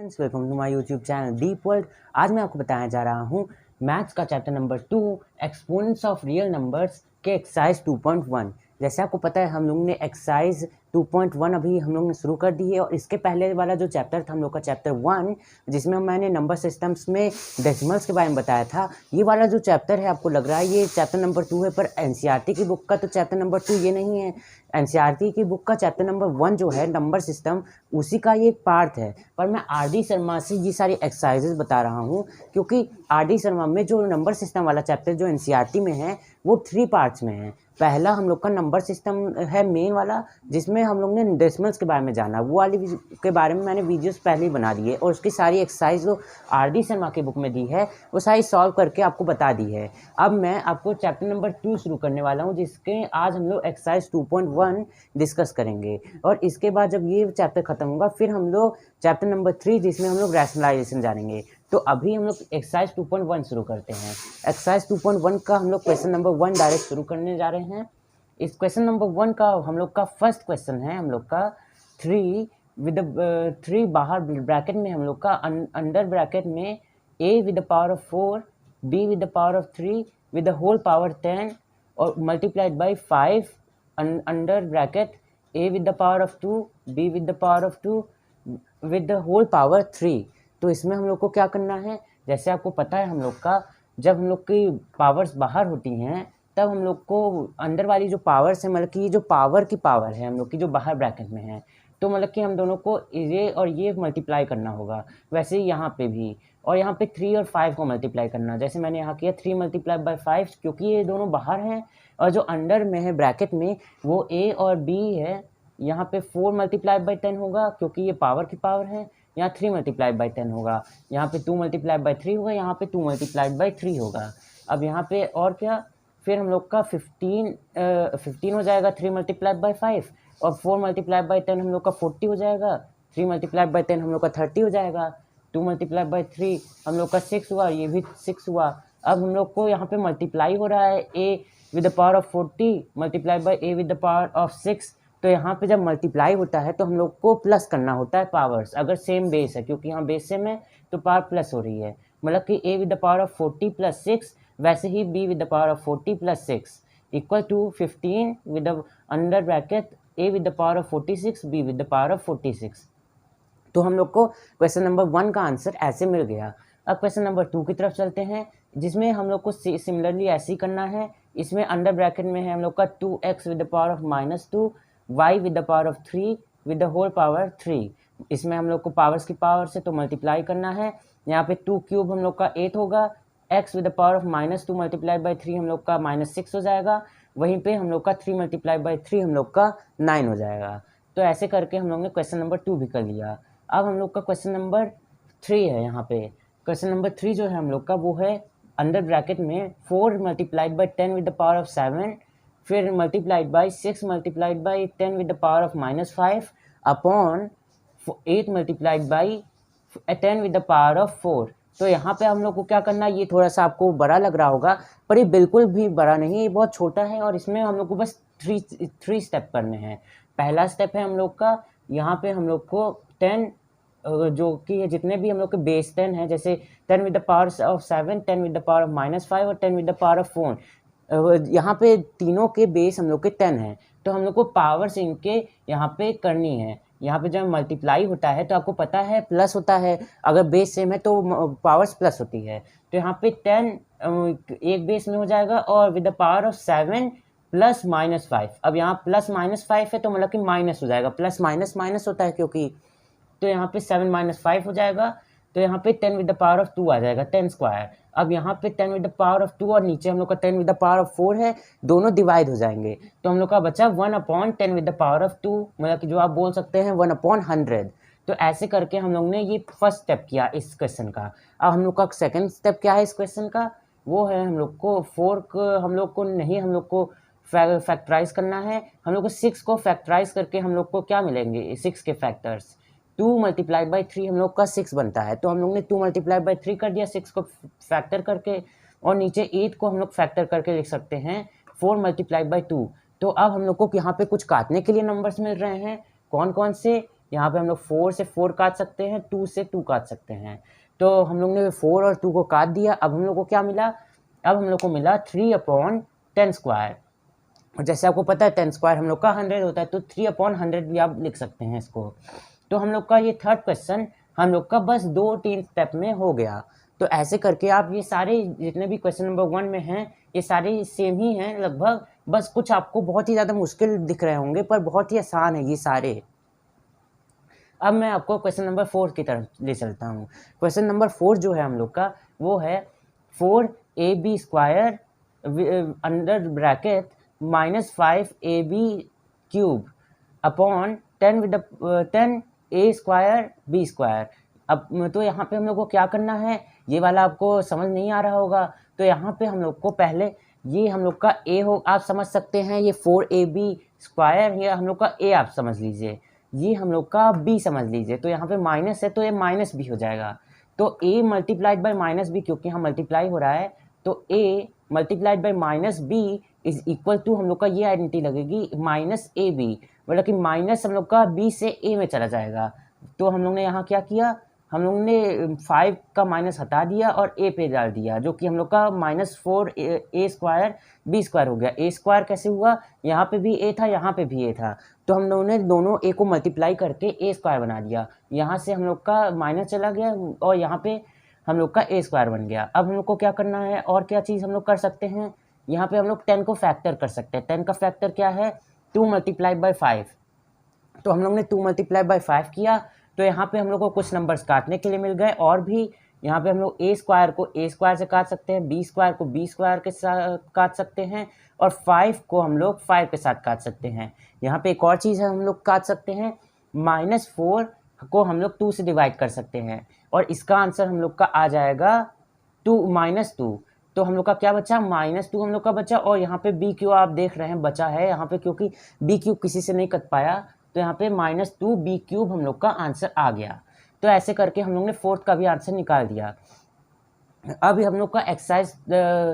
Friends, welcome to my YouTube channel deep world. आज मैं आपको बताने जा रहा हूँ मैथ्स का chapter number 2 exponents of real numbers के एक्सरसाइज 2.1। जैसे आपको पता है हम लोग ने एक्सरसाइज 2.1 अभी हम लोग ने शुरू कर दी है, और इसके पहले वाला जो चैप्टर था हम लोग का चैप्टर 1, जिसमें मैंने नंबर सिस्टम्स में डेसिमल्स के बारे में बताया था। ये वाला जो चैप्टर है आपको लग रहा है ये चैप्टर नंबर 2 है, पर एनसीईआरटी की बुक का तो चैप्टर नंबर 2 ये नहीं है। एनसीईआरटी की बुक का चैप्टर नंबर 1 जो है नंबर सिस्टम, उसी का ये एक पार्ट है। पर मैं आर डी शर्मा से ये सारी एक्सरसाइजेज बता रहा हूँ, क्योंकि आर डी शर्मा में जो नंबर सिस्टम वाला चैप्टर जो एनसीईआरटी में है वो 3 पार्ट्स में है। पहला हम लोग का नंबर सिस्टम है मेन वाला, जिसमें हम लोग ने डेसिमल्स के बारे में जाना। वो वाली के बारे में मैंने वीडियोस पहले ही बना दी है, और उसकी सारी एक्सरसाइज जो आर डी शर्मा की बुक में दी है वो सारी सॉल्व करके आपको बता दी है। अब मैं आपको चैप्टर नंबर 2 शुरू करने वाला हूँ, जिसके आज हम लोग एक्सरसाइज 2.1 डिस्कस करेंगे। और इसके बाद जब ये चैप्टर खत्म होगा फिर हम लोग चैप्टर नंबर 3 जिसमें हम लोग रैशनलाइजेशन जानेंगे। तो अभी हम लोग एक्सरसाइज 2.1 शुरू करते हैं। एक्सरसाइज 2.1 का हम लोग क्वेश्चन नंबर 1 डायरेक्ट शुरू करने जा रहे हैं। इस क्वेश्चन नंबर 1 का हम लोग का फर्स्ट क्वेश्चन है हम लोग का 3 विद 3 बाहर ब्रैकेट में हम लोग का अंडर ब्रैकेट में a with the power of 4, b with the power of 3 with the whole power 10 और multiplied by 5 under bracket a with the power of 2, b with the power of 2 with the whole power 3। तो इसमें हम लोग को क्या करना है, जैसे आपको पता है हम लोग का जब हम लोग की पावर्स बाहर होती हैं तब हम लोग को अंदर वाली जो पावर्स है, मतलब कि जो पावर की पावर है हम लोग की जो बाहर ब्रैकेट में है, तो मतलब कि हम दोनों को ये और ये मल्टीप्लाई करना होगा। वैसे ही यहाँ पे भी, और यहाँ पे 3 और 5 को मल्टीप्लाई करना। जैसे मैंने यहाँ किया 3 मल्टीप्लाई बाई 5, क्योंकि ये दोनों बाहर हैं, और जो अंडर में है ब्रैकेट में वो a और b है। यहाँ पे 4 मल्टीप्लाई बाई 10 होगा, क्योंकि ये पावर की पावर है। यहाँ 3 मल्टीप्लाई बाई 10 होगा, यहाँ पे 2 मल्टीप्लाई बाई 3 होगा, यहाँ पे 2 मल्टीप्लाई बाई 3 होगा। अब यहाँ पे और क्या, फिर हम लोग का 15 हो जाएगा 3 मल्टीप्लाई बाई 5, और 4 मल्टीप्लाई बाई 10 हम लोग का 40 हो जाएगा, 3 मल्टीप्लाई बाई 10 हम लोग का 30 हो जाएगा, 2 मल्टीप्लाई बाई 3 हम लोग का 6 हुआ, ये भी 6 हुआ। अब हम लोग को यहाँ पे मल्टीप्लाई हो रहा है a with the power of 40 multiply by a with the power of 6। तो यहाँ पे जब मल्टीप्लाई होता है तो हम लोग को प्लस करना होता है पावर्स, अगर सेम बेस है, क्योंकि यहाँ बेस सेम है तो पावर प्लस हो रही है। मतलब कि a with the power of 40 plus 6, वैसे ही b with the power of 40 plus 6 equal to 15 with the under bracket a with the power of 46, b with the power of 46। तो हम लोग को क्वेश्चन नंबर 1 का आंसर ऐसे मिल गया। अब क्वेश्चन नंबर 2 की तरफ चलते हैं, जिसमें हम लोग को सिमिलरली ऐसे ही करना है। इसमें अंडर ब्रैकेट में है हम लोग का 2x with the power of -2, y with the power of 3 with the whole power 3। इसमें हम लोग को पावर्स की पावर से तो मल्टीप्लाई करना है। यहाँ पे 2 क्यूब हम लोग का 8 होगा, x with the power of -2 multiply by 3 हम लोग का -6 हो जाएगा। वहीं पे हम लोग का 3 मल्टीप्लाई बाई 3 हम लोग का 9 हो जाएगा। तो ऐसे करके हम लोग ने क्वेश्चन नंबर 2 भी कर लिया। अब हम लोग का क्वेश्चन नंबर 3 है। यहाँ पे क्वेश्चन नंबर 3 जो है हम लोग का वो है अंडर ब्रैकेट में 4 multiplied by 10 with the power of 7, फिर multiplied by 6 multiplied by 10 with the power of -5 upon 8 multiplied by 10 with the power of 4। तो यहाँ पे हम लोग को क्या करना है, ये थोड़ा सा आपको बड़ा लग रहा होगा, पर ये बिल्कुल भी बड़ा नहीं है, ये बहुत छोटा है। और इसमें हम लोग को बस थ्री स्टेप करने हैं। पहला स्टेप है हम लोग का, यहाँ पे हम लोग को 10 जो कि जितने भी हम लोग के बेस 10 है, जैसे 10 with the power of 7, 10 with the power of -5 और 10 विद द पावर ऑफ 4, यहाँ पे तीनों के बेस हम लोग के 10 हैं। तो हम लोग को पावर्स इनके यहाँ पे करनी है। यहाँ पे जब मल्टीप्लाई होता है तो आपको पता है प्लस होता है, अगर बेस सेम है तो पावर्स प्लस होती है। तो यहाँ पे 10 एक बेस में हो जाएगा, और with the power of 7 plus -5। अब यहाँ प्लस -5 है तो मतलब कि माइनस हो जाएगा, प्लस माइनस माइनस होता है क्योंकि, तो यहाँ पे 7 - 5 हो जाएगा। तो यहाँ पे 10 विद द पावर ऑफ 2 आ जाएगा, 10 स्क्वायर। अब यहाँ पे 10 विद द पावर ऑफ 2 और नीचे हम लोग का 10 विद द पावर ऑफ 4 है, दोनों डिवाइड हो जाएंगे। तो हम लोग का बचा 1/10 विद द पावर ऑफ 2, मतलब कि जो आप बोल सकते हैं 1/100। तो ऐसे करके हम लोग ने ये फर्स्ट स्टेप किया इस क्वेश्चन का। अब हम लोग का सेकंड स्टेप क्या है इस क्वेश्चन का, वो है हम लोग को 4 हम लोग को नहीं, हम लोग को फैक्टराइज करना है। हम लोग को 6 को फैक्टराइज करके हम लोग को क्या मिलेंगे, 6 के फैक्टर्स। 2 मल्टीप्लाई बाई 3 हम लोग का 6 बनता है, तो हम लोग ने 2 मल्टीप्लाई बाई 3 कर दिया 6 को फैक्टर करके, और नीचे 8 को हम लोग फैक्टर करके लिख सकते हैं 4 मल्टीप्लाई बाई 2। तो अब हम लोग को यहाँ पे कुछ काटने के लिए नंबर्स मिल रहे हैं। कौन कौन से, यहाँ पे हम लोग 4 से 4 काट सकते हैं, 2 से 2 काट सकते हैं। तो हम लोग ने 4 और 2 को काट दिया। अब हम लोग को क्या मिला, अब हम लोग को मिला 3/10²। और जैसे आपको पता है 10² हम लोग का 100 होता है, तो 3/100 भी आप लिख सकते हैं इसको। तो हम लोग का ये थर्ड क्वेश्चन हम लोग का बस 2-3 स्टेप में हो गया। तो ऐसे करके आप ये सारे जितने भी क्वेश्चन नंबर 1 में हैं ये सारे सेम ही हैं लगभग, बस कुछ आपको बहुत ही ज़्यादा मुश्किल दिख रहे होंगे पर बहुत ही आसान है ये सारे। अब मैं आपको क्वेश्चन नंबर 4 की तरफ ले चलता हूँ। क्वेश्चन नंबर 4 जो है हम लोग का वो है 4ab² under bracket -5ab³ upon 10a²b²। अब तो यहाँ पे हम लोग को क्या करना है, ये वाला आपको समझ नहीं आ रहा होगा, तो यहाँ पे हम लोग को पहले ये हम लोग का a हो, आप समझ सकते हैं ये 4ab², ये हम लोग का a आप समझ लीजिए, ये हम लोग का b समझ लीजिए। तो यहाँ पे माइनस है तो ये माइनस b हो जाएगा। तो a multiplied by minus b, क्योंकि यहाँ मल्टीप्लाई हो रहा है तो a multiplied by minus b is equal to हम लोग का ये आइडेंटिटी लगेगी -ab, मतलब कि माइनस हम लोग का b से a में चला जाएगा। तो हम लोग ने यहाँ क्या किया, हम लोग ने 5 का माइनस हटा दिया और a पे डाल दिया, जो कि हम लोग का -4a² हो गया। a² कैसे हुआ, यहाँ पे भी a था यहाँ पे भी a था, तो हम लोगों ने दोनों a को मल्टीप्लाई करके a² बना दिया। यहाँ से हम लोग का माइनस चला गया और यहाँ पे हम लोग का a² बन गया। अब हम लोग को क्या करना है, और क्या चीज़ हम लोग कर सकते हैं, यहाँ पे हम लोग 10 को फैक्टर कर सकते हैं। 10 का फैक्टर क्या है, 2 मल्टीप्लाई बाई 5। तो हम लोग ने 2 मल्टीप्लाई बाई 5 किया, तो यहाँ पे हम लोग को कुछ नंबर्स काटने के लिए मिल गए, और भी यहाँ पे हम लोग a² को a² से काट सकते हैं, b² को b² के साथ काट सकते हैं, और 5 को हम लोग 5 के साथ काट सकते हैं। यहाँ पे एक और चीज़ है हम लोग काट सकते हैं, -4 को हम लोग 2 से डिवाइड कर सकते हैं, और इसका आंसर हम लोग का आ जाएगा -2। तो हम लोग का क्या बचा, -2 हम लोग का बचा, और यहाँ पे b³ आप देख रहे हैं बचा है यहाँ पे, क्योंकि b³ किसी से नहीं कट पाया, तो यहाँ पे -2b³ हम लोग का आंसर आ गया। तो ऐसे करके हम लोग ने 4th का भी आंसर निकाल दिया। अब हम लोग का एक्सरसाइज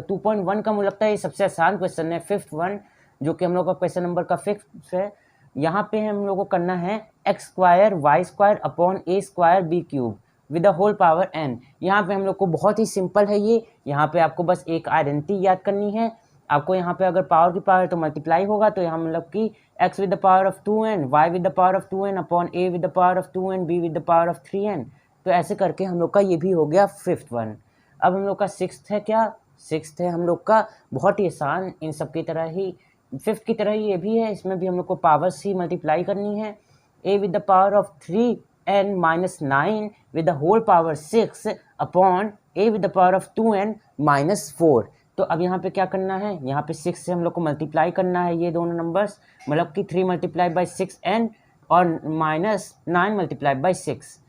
2.1 का मुझे लगता है ये सबसे आसान क्वेश्चन है, 5th वन, जो कि हम लोग का क्वेश्चन नंबर का 5th है। यहाँ पे हम लोग को करना है x² y² upon a² b³ with the whole power n। यहाँ पे हम लोग को बहुत ही सिंपल है ये, यहाँ पे आपको बस एक आइडेंटिटी याद करनी है। आपको यहाँ पे अगर पावर की पावर है तो मल्टीप्लाई होगा, तो यहाँ मतलब कि x with the power of 2n, y with the power of 2n upon a with the power of 2n, b with the power of 3n। तो ऐसे करके हम लोग का ये भी हो गया 5th वन। अब हम लोग का 6th है, क्या 6th है हम लोग का, बहुत ही आसान, इन सब की तरह ही 5th की तरह ही ये भी है, इसमें भी हम लोग को पावर्स ही मल्टीप्लाई करनी है। a with the power of 3n minus 9 with the whole power 6 upon a with the power of 2n minus 4। तो अब यहाँ पे क्या करना है, यहाँ पे 6 से हम लोग को मल्टीप्लाई करना है ये दोनों नंबर्स, मतलब कि 3 मल्टीप्लाई बाई 6n और -9 multiply by 6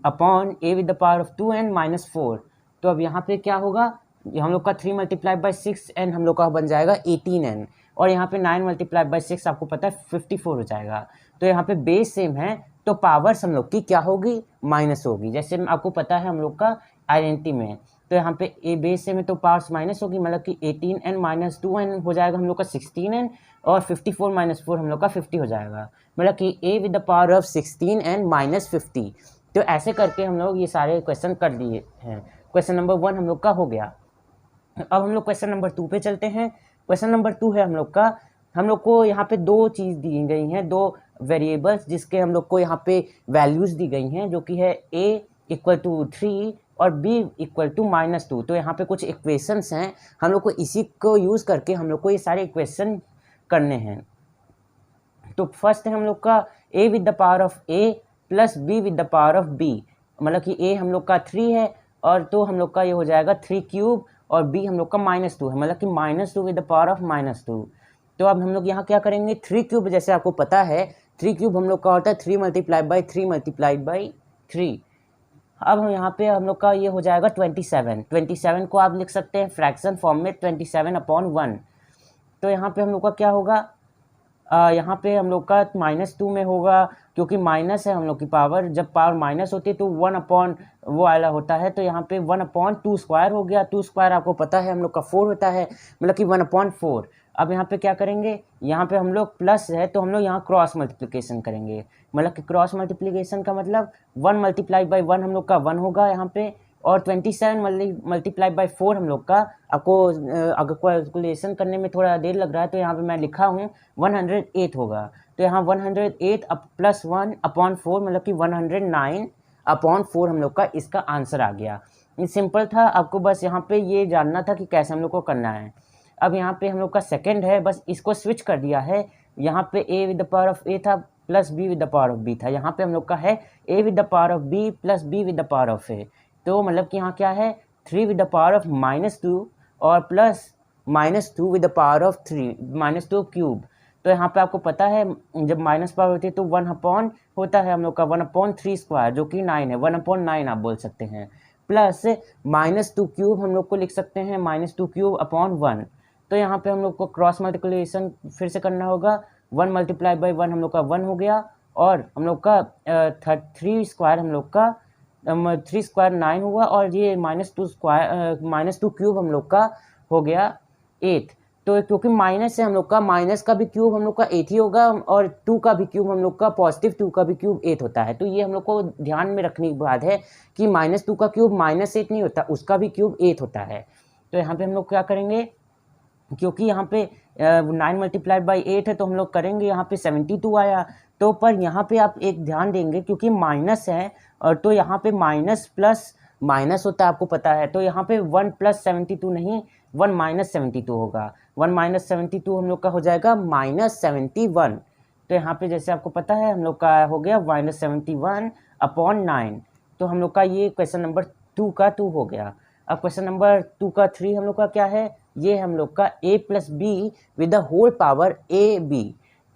upon a with the power of 2n minus 4। तो अब यहाँ पे क्या होगा, हम लोग का 3 मल्टीप्लाई बाई 6n हम लोग का बन जाएगा 18n, और यहाँ पे 9 मल्टीप्लाई बाई 6 आपको पता है 54 हो जाएगा। तो यहाँ पे बेस सेम है, तो पावर्स हम लोग की क्या होगी, माइनस होगी, जैसे आपको पता है हम लोग का आइडेंटिटी में। तो यहाँ पे ए बेस सेम है तो पावर्स माइनस होगी, मतलब कि 18n माइनस 2n हो जाएगा हम लोग का 16n, और 54 माइनस 4 हम लोग का 50 हो जाएगा, मतलब कि a with the power of 16n minus 50। तो ऐसे करके हम लोग ये सारे क्वेश्चन कर लिए हैं। क्वेश्चन नंबर 1 हम लोग का हो गया। अब हम लोग क्वेश्चन नंबर 2 पे चलते हैं। क्वेश्चन नंबर 2 है हम लोग का, हम लोग को यहाँ पे दो चीज़ दी गई हैं, दो वेरिएबल्स जिसके हम लोग को यहाँ पे वैल्यूज़ दी गई हैं, जो कि है a इक्वल टू 3 और b इक्वल टू -2। तो यहाँ पे कुछ इक्वेशंस हैं, हम लोग को इसी को यूज़ करके हम लोग को ये सारे इक्वेशन करने हैं। तो फर्स्ट है हम लोग का a with the power of a plus b with the power of b, मतलब कि a हम लोग का 3 है, और तो हम लोग का ये हो जाएगा 3³ और b हम लोग का -2 है, मतलब कि -2 विद द पावर ऑफ -2। तो अब हम लोग यहाँ क्या करेंगे, 3³ जैसे आपको पता है 3³ हम लोग का होता है 3 मल्टीप्लाई बाई 3 मल्टीप्लाइड बाई 3। अब हम यहाँ पे हम लोग का ये हो जाएगा 27 को आप लिख सकते हैं फ्रैक्शन फॉर्म में 27/1। तो यहाँ पे हम लोग का क्या होगा, यहाँ पे हम लोग का -2 में होगा, क्योंकि माइनस है हम लोग की पावर, जब पावर माइनस होती है तो 1 अपॉन वो वाला होता है, तो यहाँ पे 1/2² हो गया। 2² आपको पता है हम लोग का 4 होता है, मतलब कि 1/4। अब यहाँ पे क्या करेंगे, यहाँ पे हम लोग प्लस है तो हम लोग यहाँ क्रॉस मल्टीप्लिकेशन करेंगे, मतलब कि क्रॉस मल्टीप्लिकेशन का मतलब 1 मल्टीप्लाई बाई 1 हम लोग का 1 होगा यहाँ पे, और 27 मल्टीप्लाई बाई 4 हम लोग का, आपको अगर कैलकुलेशन करने में थोड़ा देर लग रहा है तो यहाँ पे मैं लिखा हूँ 108 होगा, तो यहाँ 108 प्लस 1 अपॉन 4 मतलब कि 109 अपॉन 4 हम लोग का इसका आंसर आ गया। ये सिंपल था, आपको बस यहाँ पे ये जानना था कि कैसे हम लोग को करना है। अब यहाँ पे हम लोग का सेकंड है, बस इसको स्विच कर दिया है, यहाँ पे a with the power of a था plus b with the power of b था, यहाँ पे हम लोग का है a with the power of b plus b with the power of a, तो मतलब कि यहाँ क्या है 3 विद द पावर ऑफ -2 और plus -2 with the power of 3 -2 cube. तो यहाँ पे आपको पता है जब माइनस पावर होती है तो 1 अपॉन होता है हम लोग का 1/3 स्क्वायर जो कि 9 है, 1/9 आप बोल सकते हैं, प्लस -2 क्यूब हम लोग को लिख सकते हैं -2 क्यूब अपॉन 1। तो यहाँ पे हम लोग को क्रॉस मल्टीप्लिकेशन फिर से करना होगा, 1 मल्टीप्लाई बाई 1 हम लोग का 1 हो गया, और हम लोग का 3 स्क्वायर हम लोग का 3 स्क्वायर 9 हुआ, और ये -2 क्यूब हम लोग का हो गया 8। तो क्योंकि माइनस है हम लोग का, माइनस का भी क्यूब हम लोग का 8 ही होगा, और 2 का भी क्यूब हम लोग का पॉजिटिव 2 का भी क्यूब 8 होता है। तो ये हम लोग को ध्यान में रखने की बात है कि -2 का क्यूब -8 नहीं होता, उसका भी क्यूब 8 होता है। तो यहाँ पे हम लोग क्या करेंगे, क्योंकि यहाँ पे 9 मल्टीप्लाई बाई 8 है तो हम लोग करेंगे यहाँ पे 72 आया, तो पर यहाँ पे आप एक ध्यान देंगे क्योंकि माइनस है, और तो यहाँ पे माइनस प्लस माइनस होता है आपको पता है, तो यहाँ पे 1 + 72 नहीं 1 - 72 होगा, 1 - 72 हम लोग का हो जाएगा -71। तो यहाँ पे जैसे आपको पता है हम लोग का हो गया -71 अपॉन 9। तो हम लोग का ये क्वेश्चन नंबर 2 का 2 हो गया। अब क्वेश्चन नंबर 2 का 3 हम लोग का क्या है, ये हम लोग का a + b with the whole power ab।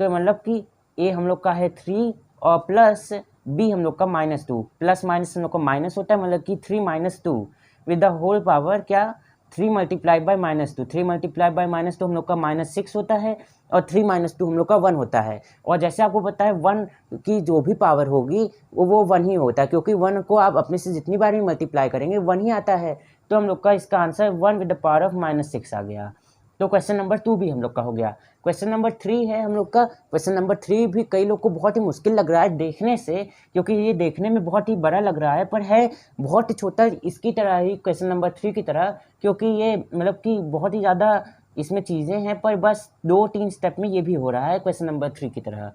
तो मतलब कि a हम लोग का है 3 और प्लस b हम लोग का -2, प्लस माइनस हम लोग का माइनस होता है, मतलब कि 3 - 2 विद द होल पावर क्या 3 मल्टीप्लाई बाई -2, 3 मल्टीप्लाई बाई -2 हम लोग का -6 होता है, और 3 - 2 हम लोग का 1 होता है। और जैसे आपको पता है 1 की जो भी पावर होगी वो 1 ही होता है, क्योंकि 1 को आप अपने से जितनी बार भी मल्टीप्लाई करेंगे 1 ही आता है। तो हम लोग का इसका answer 1 with the power of -6 आ गया। तो क्वेश्चन नंबर 2 भी हम लोग का हो गया। क्वेश्चन नंबर 3 है हम लोग का, क्वेश्चन नंबर 3 भी कई लोग को बहुत ही मुश्किल लग रहा है देखने से, क्योंकि ये देखने में बहुत ही बड़ा लग रहा है पर है बहुत ही छोटा, इसकी तरह ही क्वेश्चन नंबर 3 की तरह, क्योंकि ये मतलब कि बहुत ही ज़्यादा इसमें चीज़ें हैं, पर बस 2-3 स्टेप में ये भी हो रहा है क्वेश्चन नंबर 3 की तरह।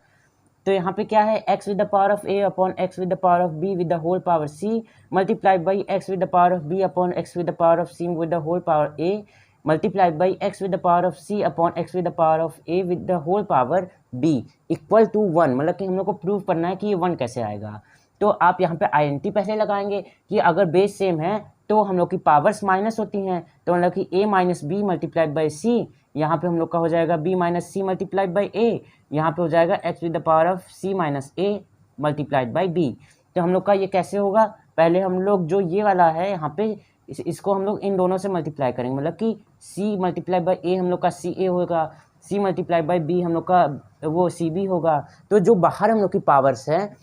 तो यहाँ पे क्या है x with the power of a upon x with the power of b with the whole power c multiply by x with the power of b upon x with the power of c with the whole power a multiply by x with the power of c upon x with the power of a with the whole power b equal to 1। मतलब कि हम लोग को prove करना है कि ये 1 कैसे आएगा। तो आप यहाँ पे INT पहले लगाएंगे कि अगर बेस सेम है तो हम लोग की पावर्स माइनस होती हैं, तो मतलब कि a minus b multiplied by c, यहाँ पे हम लोग का हो जाएगा b minus c multiplied by a, यहाँ पे हो जाएगा x with the power of c minus a multiplied by b। तो हम लोग का ये कैसे होगा, पहले हम लोग जो ये वाला है यहाँ पे इसको हम लोग इन दोनों से मल्टीप्लाई करेंगे, मतलब कि c मल्टीप्लाई बाई ए हम लोग का सी ए होगा, c मल्टीप्लाई बाई b हम लोग का वो सी बी होगा। तो जो बाहर हम लोग की पावर्स हैं,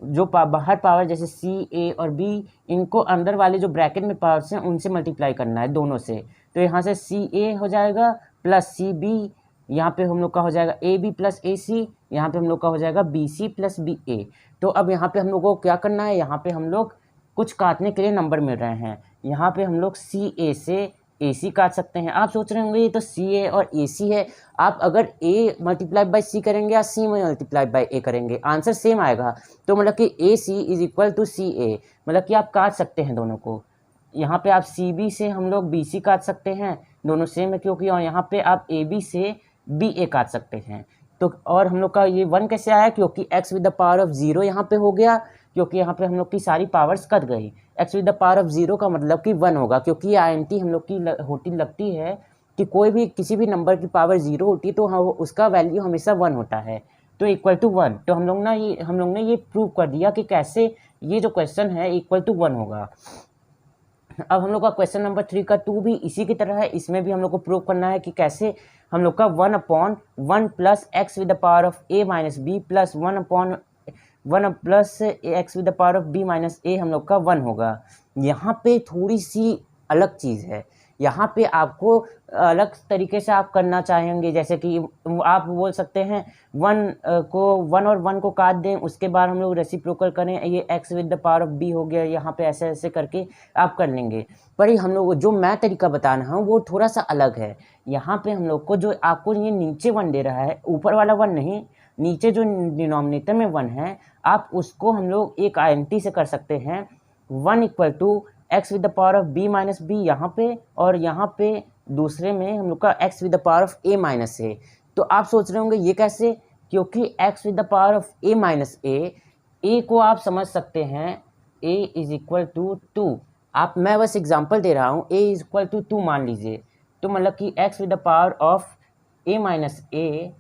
जो बाहर पावर जैसे सी ए और बी, इनको अंदर वाले जो ब्रैकेट में पावर्स हैं उनसे मल्टीप्लाई करना है दोनों से। तो यहाँ से सी ए हो जाएगा प्लस सी बी, यहाँ पे हम लोग का हो जाएगा ए बी प्लस ए सी, यहाँ पे हम लोग का हो जाएगा बी सी प्लस बी ए। तो अब यहाँ पे हम लोग को क्या करना है, यहाँ पे हम लोग कुछ काटने के लिए नंबर मिल रहे हैं, यहाँ पे हम लोग सी ए से ए सी काट सकते हैं। आप सोच रहे होंगे ये तो सी ए और ए सी है, आप अगर ए मल्टीप्लाई बाई सी करेंगे या सी मल्टीप्लाई बाई ए करेंगे आंसर सेम आएगा। तो मतलब कि ए सी इज इक्वल टू सी ए, मतलब कि आप काट सकते हैं दोनों को। यहाँ पे आप सी बी से हम लोग बी सी काट सकते हैं, दोनों सेम है क्योंकि, और यहाँ पे आप ए बी से बी ए काट सकते हैं। तो और हम लोग का ये 1 कैसे आया, क्योंकि x with the power of 0 यहाँ पे हो गया, क्योंकि यहाँ पे हम लोग की सारी पावर्स कट गई। x with the power of 0 का मतलब कि 1 होगा, क्योंकि INT हम लोग की लगती है कि कोई भी किसी भी नंबर की पावर 0 होती है तो उसका वैल्यू हमेशा 1 होता है, तो इक्वल टू 1। तो हम लोग ने ये प्रूव कर दिया कि कैसे ये जो क्वेश्चन है इक्वल टू 1 होगा। अब हम लोग का क्वेश्चन नंबर 3 का 2 भी इसी की तरह है, इसमें भी हम लोग को प्रूव करना है कि कैसे हम लोग का 1/1 plus x with the power of a minus b plus 1/1 plus x with the power of b minus a हम लोग का 1 होगा। यहाँ पे थोड़ी सी अलग चीज़ है, यहाँ पे आपको अलग तरीके से आप करना चाहेंगे, जैसे कि आप बोल सकते हैं 1 और 1 को काट दें, उसके बाद हम लोग रेसिप्रोकल करें, ये x with the power of b हो गया, यहाँ पे ऐसे ऐसे करके आप कर लेंगे। पर हम लोग जो मैं तरीका बता रहा हूँ वो थोड़ा सा अलग है। यहाँ पे हम लोग को जो आपको ये नीचे 1 दे रहा है, ऊपर वाला 1 नहीं, नीचे जो डिनोमिनेटर में 1 है, आप उसको हम लोग एक आईएनटी से कर सकते हैं 1 equal to x with the power of b minus b यहाँ पे, और यहाँ पे दूसरे में हम लोग का x with the power of a minus a. तो आप सोच रहे होंगे ये कैसे, क्योंकि x with the power of a minus a को आप समझ सकते हैं a इज इक्वल टू 2। आप मैं बस एग्जांपल दे रहा हूँ, a इज इक्वल टू 2 मान लीजिए, तो मतलब कि x with the power of a minus a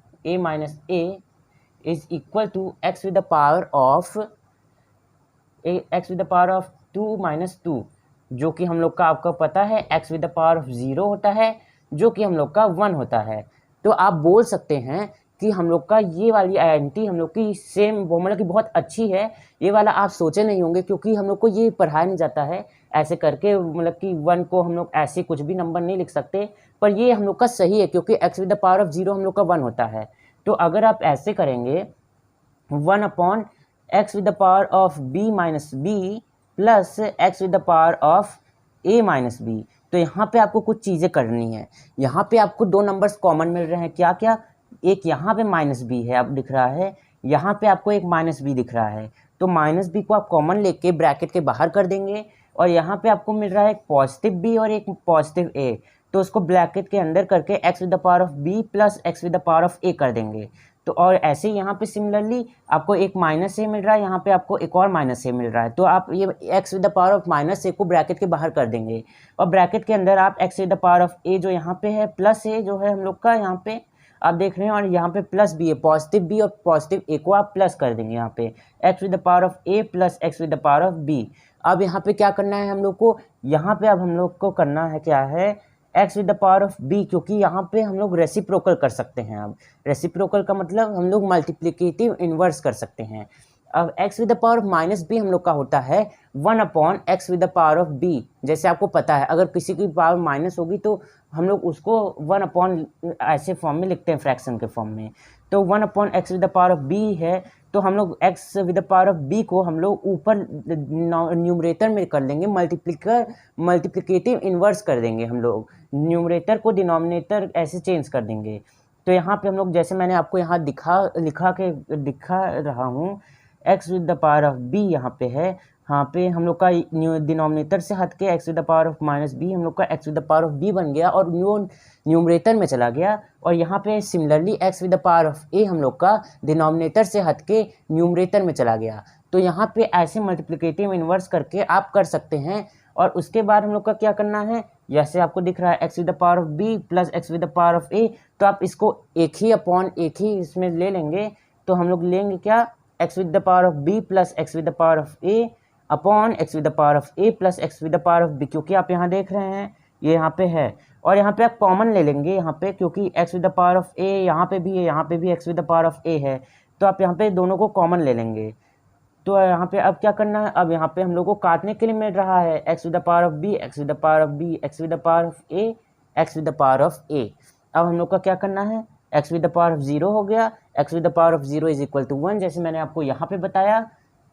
is equal to x with the power of x with the power of 2 minus 2, जो कि हम लोग का आपको पता है x with the power of 0 होता है, जो कि हम लोग का 1 होता है। तो आप बोल सकते हैं कि हम लोग का ये वाली आइडेंटिटी हम लोग की सेम मतलब कि बहुत अच्छी है। ये वाला आप सोचे नहीं होंगे, क्योंकि हम लोग को ये पढ़ाया नहीं जाता है ऐसे करके, मतलब कि 1 को हम लोग ऐसे कुछ भी नंबर नहीं लिख सकते, पर ये हम लोग का सही है क्योंकि x with the power of 0 हम लोग का 1 होता है। तो अगर आप ऐसे करेंगे 1 upon x with the power of b minus b plus x with the power of a minus b, तो यहाँ पे आपको कुछ चीज़ें करनी है। यहाँ पे आपको 2 नंबर्स कॉमन मिल रहे हैं, क्या क्या, एक यहाँ पे माइनस बी है अब दिख रहा है, यहाँ पे आपको एक माइनस बी दिख रहा है, तो माइनस बी को आप कॉमन लेके ब्रैकेट के बाहर कर देंगे, और यहाँ पे आपको मिल रहा है एक पॉजिटिव बी और एक पॉजिटिव ए, तो उसको ब्रैकेट के अंदर करके x with the power of b plus x with the power of a कर देंगे। तो और ऐसे यहाँ पे सिमिलरली आपको एक माइनस ए मिल रहा है, यहाँ पे आपको एक और माइनस ए मिल रहा है, तो आप ये x with the power of minus a को ब्रैकेट के बाहर कर देंगे, और ब्रैकेट के अंदर आप x with the power of a जो यहाँ पे है प्लस ए जो है हम लोग का यहाँ पे आप देख रहे हैं, और यहाँ पे प्लस बी है, पॉजिटिव बी और पॉजिटिव ए को आप प्लस कर देंगे यहाँ पे x with the power of a plus x with the power of b। अब यहाँ पे क्या करना है हम लोग को, यहाँ पे अब हम लोग को करना है क्या है x with the power of b, क्योंकि यहाँ पे हम लोग रेसिप्रोकल कर सकते हैं। अब रेसिप्रोकल का मतलब हम लोग मल्टीप्लिकेटिव इन्वर्स कर सकते हैं। अब x with the power of minus b हम लोग का होता है 1 upon x with the power of b। जैसे आपको पता है अगर किसी की पावर माइनस होगी तो हम लोग उसको 1 अपॉन ऐसे फॉर्म में लिखते हैं, फ्रैक्शन के फॉर्म में, तो 1 upon x with the power of b है, तो हम लोग x with the power of b को हम लोग ऊपर न्यूमरेटर में कर लेंगे, मल्टीप्लिकेटिव इन्वर्स कर देंगे, हम लोग न्यूमरेटर को डिनोमिनेटर ऐसे चेंज कर देंगे। तो यहाँ पे हम लोग जैसे मैंने आपको यहाँ दिखा रहा हूँ x with the power of b यहाँ पे है, यहाँ पे हम लोग का डिनोमिनेटर से हट के x with the power of minus b हम लोग का x with the power of b बन गया और न्यूमरेटर में चला गया, और यहाँ पे similarly x with the power of a हम लोग का डिनोमिनेटर से हट के न्यूमरेटर में चला गया। तो यहाँ पे ऐसे मल्टीप्लिकेटिव इन्वर्स करके आप कर सकते हैं। और उसके बाद हम लोग का क्या करना है, जैसे आपको दिख रहा है x with the power of b plus x with the power of a, तो आप इसको एक ही अपॉन एक ही इसमें ले लेंगे, तो हम लोग लेंगे क्या x with the power of b plus x with the power of a upon x with the power of a plus x with the power of b, क्योंकि आप यहाँ देख रहे हैं ये यहाँ पे है, और यहाँ पे आप कॉमन ले लेंगे यहाँ पे, क्योंकि x with the power of a यहाँ पे भी है, यहाँ पे भी x with the power of a है, तो आप यहाँ पे दोनों को कॉमन ले लेंगे। तो यहाँ पे अब क्या करना है, अब यहाँ पे हम लोग को काटने के लिए मिल रहा है x with the power of b, x with the power of b, x with the power of a, x with the power of a। अब हम लोग का क्या करना है, x with the power of 0 हो गया, x with the power of 0 is equal to 1, जैसे मैंने आपको यहाँ पे बताया।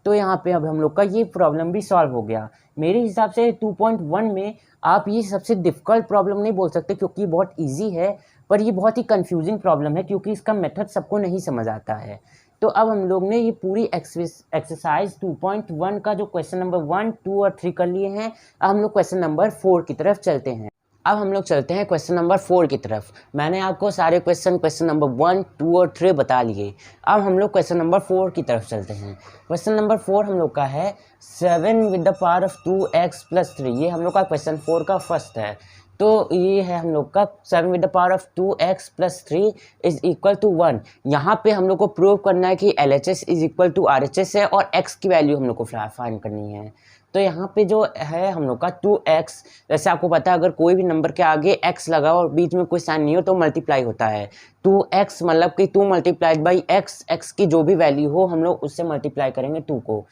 तो यहाँ पे अब हम लोग का ये प्रॉब्लम भी सॉल्व हो गया। मेरे हिसाब से 2.1 में आप ये सबसे डिफ़िकल्ट प्रॉब्लम नहीं बोल सकते, क्योंकि ये बहुत ईजी है, पर ये बहुत ही कन्फ्यूजिंग प्रॉब्लम है, क्योंकि इसका मेथड सबको नहीं समझ आता है। तो अब हम लोग ने ये पूरी एक्सरसाइज 2.1 का जो क्वेश्चन नंबर 1, 2 और 3 कर लिए हैं। अब हम लोग क्वेश्चन नंबर 4 की तरफ चलते हैं। अब हम लोग चलते हैं क्वेश्चन नंबर 4 की तरफ। मैंने आपको सारे क्वेश्चन नंबर 1, 2 और 3 बता लिए। अब हम लोग क्वेश्चन नंबर 4 की तरफ चलते हैं। क्वेश्चन नंबर 4 हम लोग का है 7 with the power of 2x plus 3। ये हम लोग का क्वेश्चन 4 का फर्स्ट है। तो ये है हम लोग का 7 with the power of 2x plus 3 is equal to 1। यहाँ पे हम लोग को प्रूव करना है कि LHS is equal to RHS है, और x की वैल्यू हम लोग को फाइंड करनी है। तो यहाँ पे जो है हम लोग का 2x, जैसे आपको पता है अगर कोई भी नंबर के आगे x लगा और बीच में कोई साइन नहीं हो तो मल्टीप्लाई होता है। 2x मतलब कि 2 मल्टीप्लाइड बाई x, x की जो भी वैल्यू हो हम लोग उससे मल्टीप्लाई करेंगे 2 को।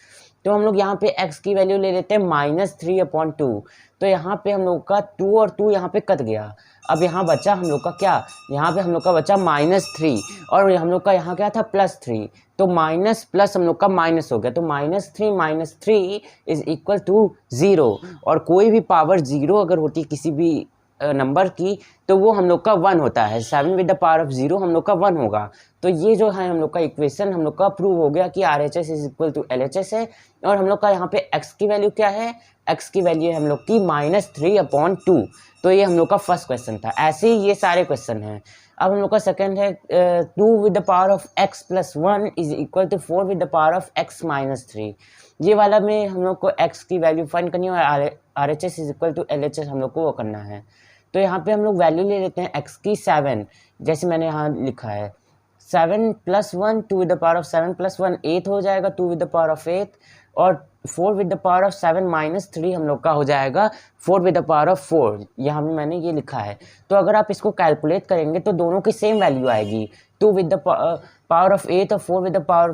तो हम लोग यहाँ पे x की वैल्यू ले लेते हैं -3/2। तो यहाँ पे हम लोग का 2 और 2 यहाँ पे कट गया। अब यहाँ बचा हम लोग का क्या, यहाँ पे हम लोग का बचा -3 और हम लोग का यहाँ क्या था +3। तो माइनस प्लस हम लोग का माइनस हो गया। तो -3 इज इक्वल टू 0। और कोई भी पावर 0 अगर होती किसी भी नंबर की तो वो हम लोग का 1 होता है। 7 विद द पावर ऑफ 0 हम लोग का 1 होगा। तो ये जो है हम लोग का इक्वेशन हम लोग का प्रूव हो गया कि RHS is equal to LHS है। और हम लोग का यहाँ पे x की वैल्यू क्या है, x की वैल्यू है हम लोग की -3/2। तो ये हम लोग का फर्स्ट क्वेश्चन था। ऐसे ही ये सारे क्वेश्चन हैं। अब हम लोग का सेकंड है 2 with the power of x + 1 is equal to 4 with the power of x - 3। ये वाला में हम लोग को x की वैल्यू फाइंड करनी है और RHS is equal to LHS हम लोग को वो करना है। तो यहाँ पे हम लोग वैल्यू ले लेते हैं x की 7, जैसे मैंने यहाँ लिखा है 7 + 1 2 विद द पावर ऑफ 7 + 1 8 हो जाएगा 2 विद द पावर ऑफ 8। और 4 विद द पावर ऑफ 7 - 3 हम लोग का हो जाएगा 4 विद द पावर ऑफ 4। यहाँ पे मैंने ये लिखा है। तो अगर आप इसको कैलकुलेट करेंगे तो दोनों की सेम वैल्यू आएगी। 2 विद द पावर ऑफ 8 और 4 विद द पावर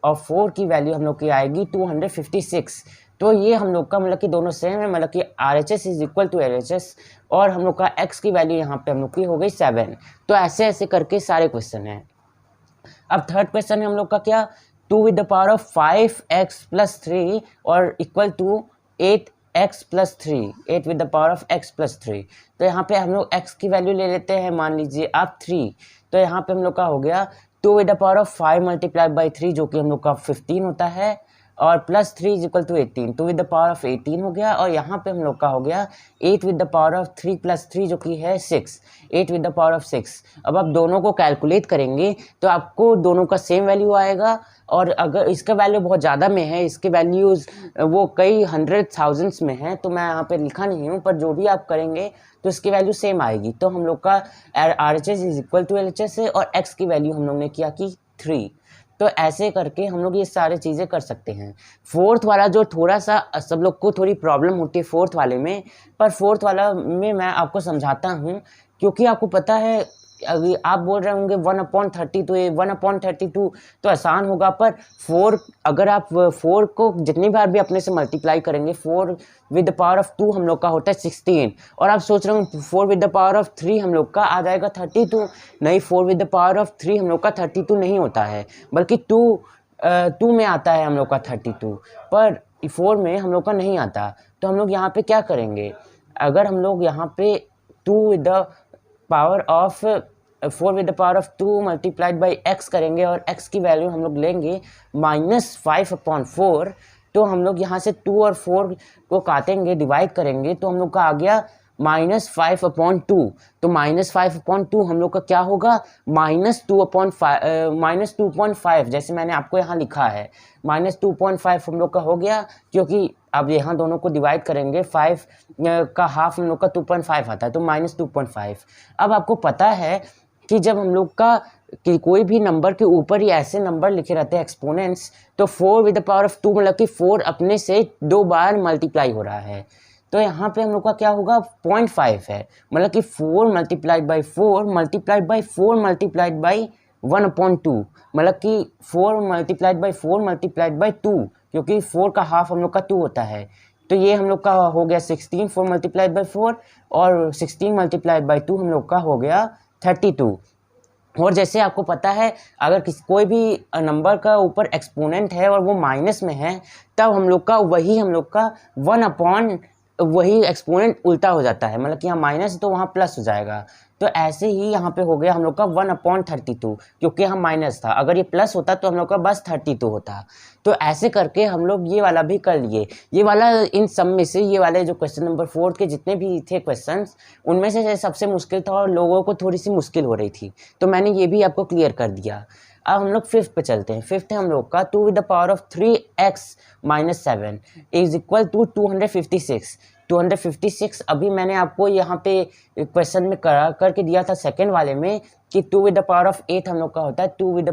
ऑफ 4 की वैल्यू हम लोग की आएगी 256। तो ये हम लोग का मतलब कि दोनों सेम है, मतलब कि RHS is equal to LHS। और हम लोग का x की वैल्यू यहाँ पे हम लोग की हो गई 7। तो ऐसे ऐसे करके सारे क्वेश्चन हैं। अब थर्ड क्वेश्चन है हम लोग का क्या, 2 with the power of 5x + 3 और equal to 8x + 3, 8 with the power of x + 3। तो यहाँ पे हम लोग x की वैल्यू ले लेते हैं, मान लीजिए आप 3। तो यहाँ पे हम लोग का हो गया 2 विद द पावर ऑफ 5 × 3 जो कि हम लोग का 15 होता है और +3 is equal to 18। 2 with the power of 18 हो गया। और यहाँ पे हम लोग का हो गया 8 विद द पावर ऑफ 3 + 3 जो कि है 6, 8 विद द पावर ऑफ 6। अब आप दोनों को कैलकुलेट करेंगे तो आपको दोनों का सेम वैल्यू आएगा। और अगर इसका वैल्यू बहुत ज़्यादा में है, इसके वैल्यूज़ वो कई 100,000s में है, तो मैं यहाँ पे लिखा नहीं हूँ, पर जो भी आप करेंगे तो इसकी वैल्यू सेम आएगी। तो हम लोग का RHS is equal to LHS है और x की वैल्यू हम लोग ने किया कि 3। तो ऐसे करके हम लोग ये सारी चीज़ें कर सकते हैं। फोर्थ वाला जो थोड़ा सा सब लोग को थोड़ी प्रॉब्लम होती है फोर्थ वाले में, पर फोर्थ वाला में मैं आपको समझाता हूँ, क्योंकि आपको पता है अभी आप बोल रहे होंगे 1/30, तो ये 1/32 तो आसान होगा। पर 4 अगर आप 4 को जितनी बार भी अपने से मल्टीप्लाई करेंगे, 4 विद द पावर ऑफ 2 हम लोग का होता है 16। और आप सोच रहे हो 4 विद द पावर ऑफ 3 हम लोग का आ जाएगा 32। नहीं, 4 विद द पावर ऑफ 3 हम लोग का 32 नहीं होता है, बल्कि 2 में आता है हम लोग का 32, पर 4 में हम लोग का नहीं आता। तो हम लोग यहाँ पे क्या करेंगे, अगर हम लोग यहाँ पे 2 with the power of 4 with the power of 2 multiplied by x करेंगे और x की वैल्यू हम लोग लेंगे -5/4। तो हम लोग यहाँ से 2 और 4 को काटेंगे, डिवाइड करेंगे, तो हम लोग का आ गया -5/2। तो -5/2 हम लोग का क्या होगा, -2.5, जैसे मैंने आपको यहाँ लिखा है -2.5 हम लोग का हो गया। क्योंकि अब यहाँ दोनों को डिवाइड करेंगे, 5 का हाफ हम लोग का 2.5 आता है, तो -2.5। अब आपको पता है कि जब हम लोग का कि कोई भी नंबर के ऊपर ही ऐसे नंबर लिखे रहते हैं एक्सपोनेंट्स, तो 4 विद द पावर ऑफ 2 मतलब कि 4 अपने से 2 बार मल्टीप्लाई हो रहा है। तो यहाँ पे हम लोग का क्या होगा, 0.5 है, मतलब कि 4 multiplied by 4 multiplied by 4 multiplied by 1/2, मतलब कि 4 मल्टीप्लाइड बाई 4 मल्टीप्लाइड बाई 2, क्योंकि 4 का हाफ हम लोग का 2 होता है। तो ये हम लोग का हो गया 16, 4 मल्टीप्लाइड बाई 4 और 16 मल्टीप्लाइड बाई 2 हम लोग का हो गया 32। और जैसे आपको पता है अगर कोई भी नंबर का ऊपर एक्सपोनेंट है और वो माइनस में है, तब हम लोग का 1 वही एक्सपोनेंट उल्टा हो जाता है, मतलब कि यहाँ माइनस तो वहाँ प्लस हो जाएगा। तो ऐसे ही यहाँ पे हो गया हम लोग का 1/32, क्योंकि यहाँ माइनस था, अगर ये प्लस होता तो हम लोग का बस 32 होता। तो ऐसे करके हम लोग ये वाला भी कर लिए। ये वाला इन सब में से ये वाले जो क्वेश्चन नंबर 4 के जितने भी थे क्वेश्चंस, उनमें से सबसे मुश्किल था और लोगों को थोड़ी सी मुश्किल हो रही थी, तो मैंने ये भी आपको क्लियर कर दिया। अब हम लोग फिफ्थ पे चलते हैं। फिफ्थ है हम लोग का 2 with the power of 3x - 7 is equal to 256। 256 अभी मैंने आपको यहाँ पे क्वेश्चन में करके दिया था सेकंड वाले में कि 2 विद द पावर ऑफ 8 हम लोग का होता है 2 विद